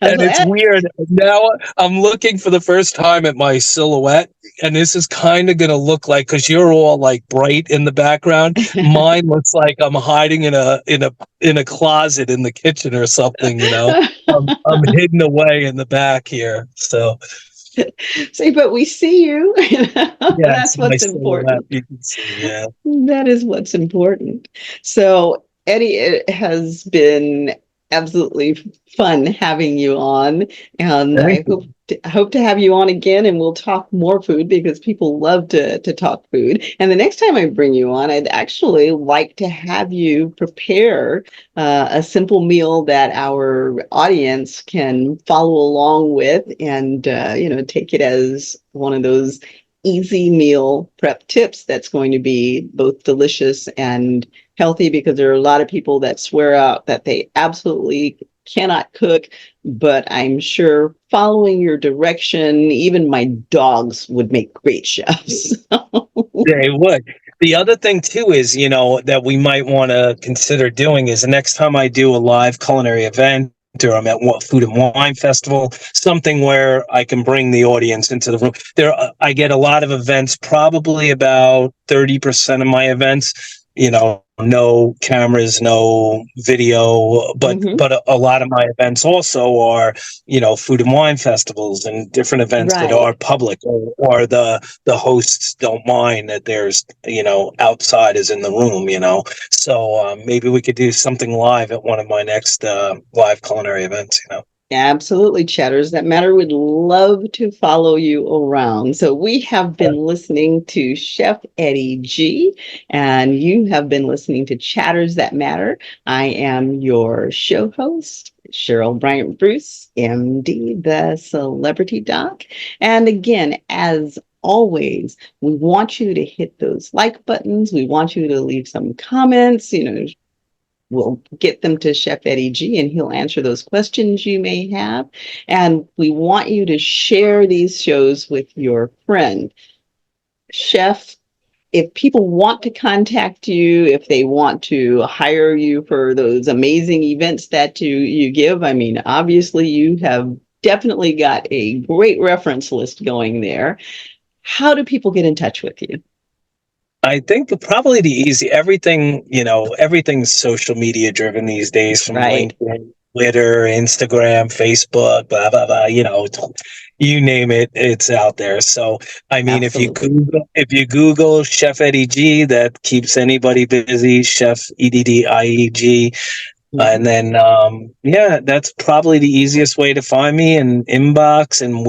And it's Absolutely. weird. Now I'm looking for the first time at my silhouette, and this is kind of going to look like, because you're all like bright in the background. Mine looks like I'm hiding in a closet in the kitchen or something. I'm hidden away in the back here. So See, but we see you. yeah, it's That's my what's silhouette. important. You can see. Yeah. That is what's important. So, Eddie, it has been absolutely fun having you on, and Thank I you. hope to have you on again, and we'll talk more food because people love to talk food. And the next time I bring you on, I'd actually like to have you prepare a simple meal that our audience can follow along with, and take it as one of those easy meal prep tips that's going to be both delicious and healthy, because there are a lot of people that swear out that they absolutely cannot cook, but I'm sure following your direction, even my dogs would make great chefs. They would. The other thing too is, that we might want to consider doing is the next time I do a live culinary event, or I'm at Food and Wine Festival, something where I can bring the audience into the room. I get a lot of events, probably about 30% of my events, no cameras, no video, but Mhm. but a lot of my events also are, food and wine festivals and different events that Right. are public, or the hosts don't mind that there's outsiders in the room. So maybe we could do something live at one of my next live culinary events. Absolutely, Chatters That Matter would love to follow you around. So we have been listening to Chef Eddie G, and you have been listening to Chatters That Matter. I am your show host, Cheryl BryantBruce MD, the celebrity doc. And again, as always, we want you to hit those like buttons. We want you to leave some comments, we'll get them to Chef Eddie G, and he'll answer those questions you may have. And we want you to share these shows with your friend. Chef, if people want to contact you, if they want to hire you for those amazing events that you give, I mean, obviously you have definitely got a great reference list going there. How do people get in touch with you? I think probably everything's social media driven these days, from Right. LinkedIn, Twitter, Instagram, Facebook, blah, blah, blah, you name it, it's out there. So, I mean, Absolutely. if you Google Chef Eddie G, that keeps anybody busy, Chef EDDIEG. And Mhm. then, yeah, that's probably the easiest way to find me, and inbox. And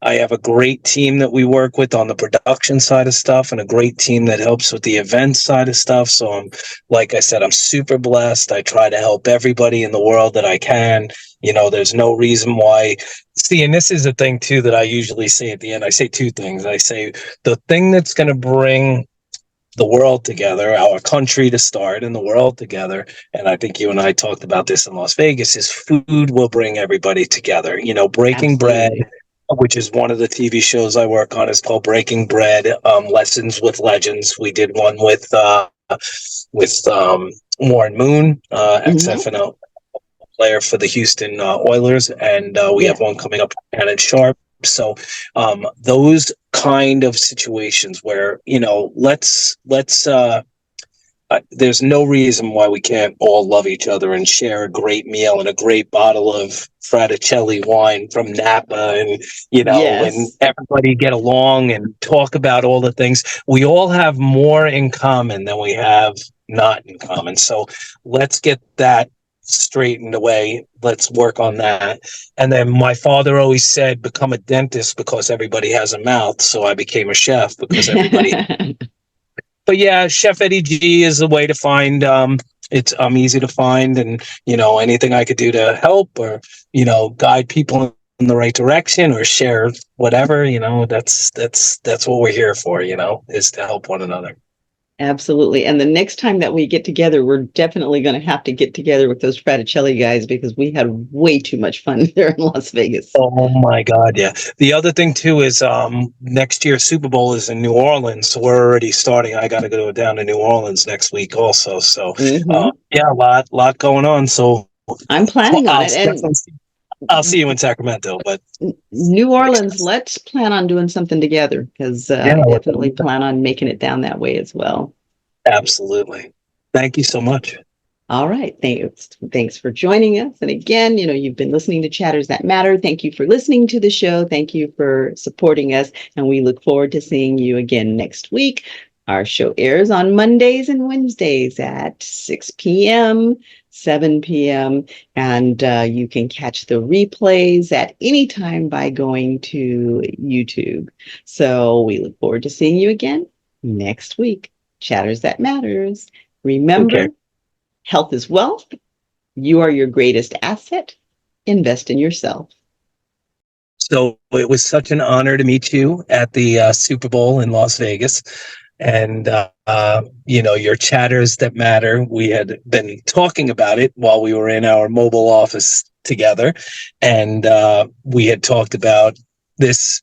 I have a great team that we work with on the production side of stuff, and a great team that helps with the event side of stuff. So like I said, I'm super blessed. I try to help everybody in the world that I can. There's no reason why. See, and this is the thing too that I usually say at the end. I say two things. I say the thing that's going to bring the world together, our country to start, and the world together. And I think you and I talked about this in Las Vegas, is food will bring everybody together. Breaking Bread, Absolutely. which is one of the TV shows I work on, is called Breaking Bread, Lessons with Legends. We did one with Warren Moon, Mhm. XFNO player for the Houston Oilers, and we have Yeah. one coming up, Shannon Sharp. So those kind of situations where let's there's no reason why we can't all love each other and share a great meal and a great bottle of Fraticelli wine from Napa, and and Yes. everybody get along and talk about all the things. We all have more in common than we have not in common. So let's get that straightened away. Let's work on that. And then my father always said, become a dentist because everybody has a mouth. So I became a chef because everybody. But yeah, Chef Eddie G is a way to find. I'm easy to find, and anything I could do to help or guide people in the right direction or share whatever. That's what we're here for. Is to help one another. Absolutely. And the next time that we get together, we're definitely going to have to get together with those Fraticelli guys because we had way too much fun there in Las Vegas. Oh my God, yeah. The other thing too is next year's Super Bowl is in New Orleans, so we're already starting. I got to go down to New Orleans next week also. So yeah, a lot going on. So I'm planning on it, and I'll see you in Sacramento. But New Orleans, let's plan on doing something together because I definitely plan on making it down that way as well. Absolutely. Thank you so much. All right. Thanks for joining us. And again, you've been listening to Chatters That Matter. Thank you for listening to the show. Thank you for supporting us. And we look forward to seeing you again next week. Our show airs on Mondays and Wednesdays at 6 p.m., 7 p.m., and you can catch the replays at any time by going to YouTube. So we look forward to seeing you again next week. Chatters That Matters. Remember, health is wealth. You are your greatest asset. Invest in yourself. So it was such an honor to meet you at the Super Bowl in Las Vegas. And, your Chatters That Matter, we had been talking about it while we were in our mobile office together. And we had talked about this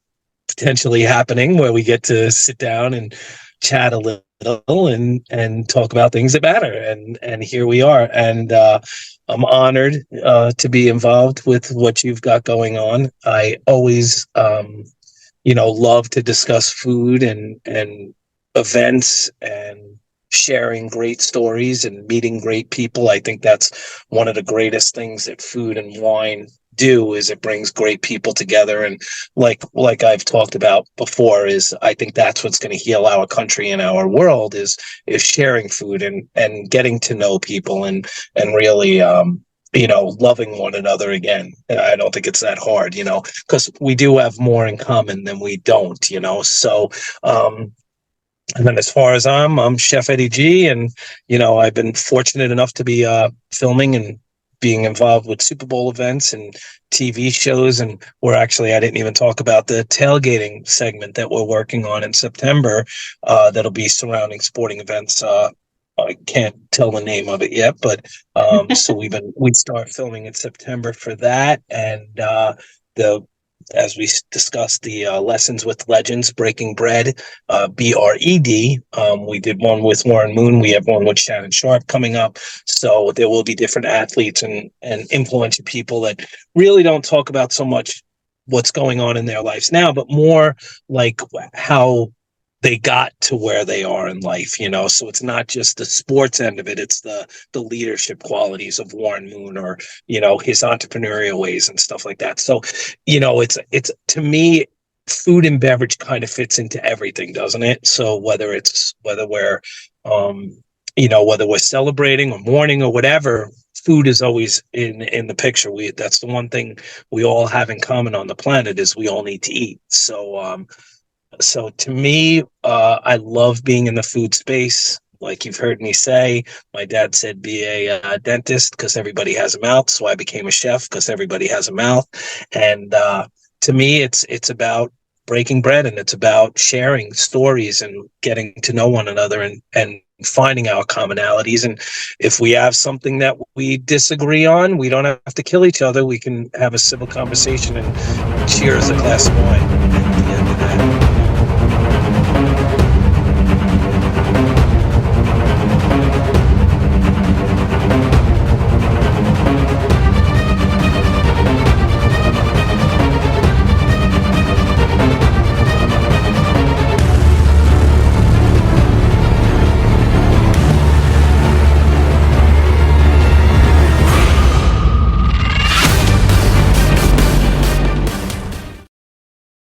potentially happening where we get to sit down and chat a little and talk about things that matter. And here we are. And I'm honored to be involved with what you've got going on. I always, love to discuss food and events and sharing great stories and meeting great people. I think that's one of the greatest things that food and wine do, is it brings great people together. And like I've talked about before, is I think that's what's going to heal our country and our world is sharing food and getting to know people and really loving one another again. I don't think it's that hard, because we do have more in common than we don't, so and then as far as I'm Chef Eddie G, and I've been fortunate enough to be filming and being involved with Super Bowl events and TV shows, and I didn't even talk about the tailgating segment that we're working on in September. That'll be surrounding sporting events. I can't tell the name of it yet, but so we start filming in September for that, and as we discussed, the Lessons with Legends, Breaking Bread, BRED. We did one with Warren Moon. We have one with Shannon Sharp coming up. So there will be different athletes and influential people that really don't talk about so much what's going on in their lives now, but more like how they got to where they are in life, so it's not just the sports end of it. It's the leadership qualities of Warren Moon, or, his entrepreneurial ways and stuff like that. So, it's to me, food and beverage kind of fits into everything, doesn't it? So whether we're, whether we're celebrating or mourning or whatever, food is always in the picture. That's the one thing we all have in common on the planet, is we all need to eat. So to me, I love being in the food space. Like you've heard me say, my dad said, be a dentist because everybody has a mouth. So I became a chef because everybody has a mouth. And to me, it's about breaking bread, and it's about sharing stories and getting to know one another and finding our commonalities. And if we have something that we disagree on, we don't have to kill each other. We can have a civil conversation and cheers a glass of wine at the end of that.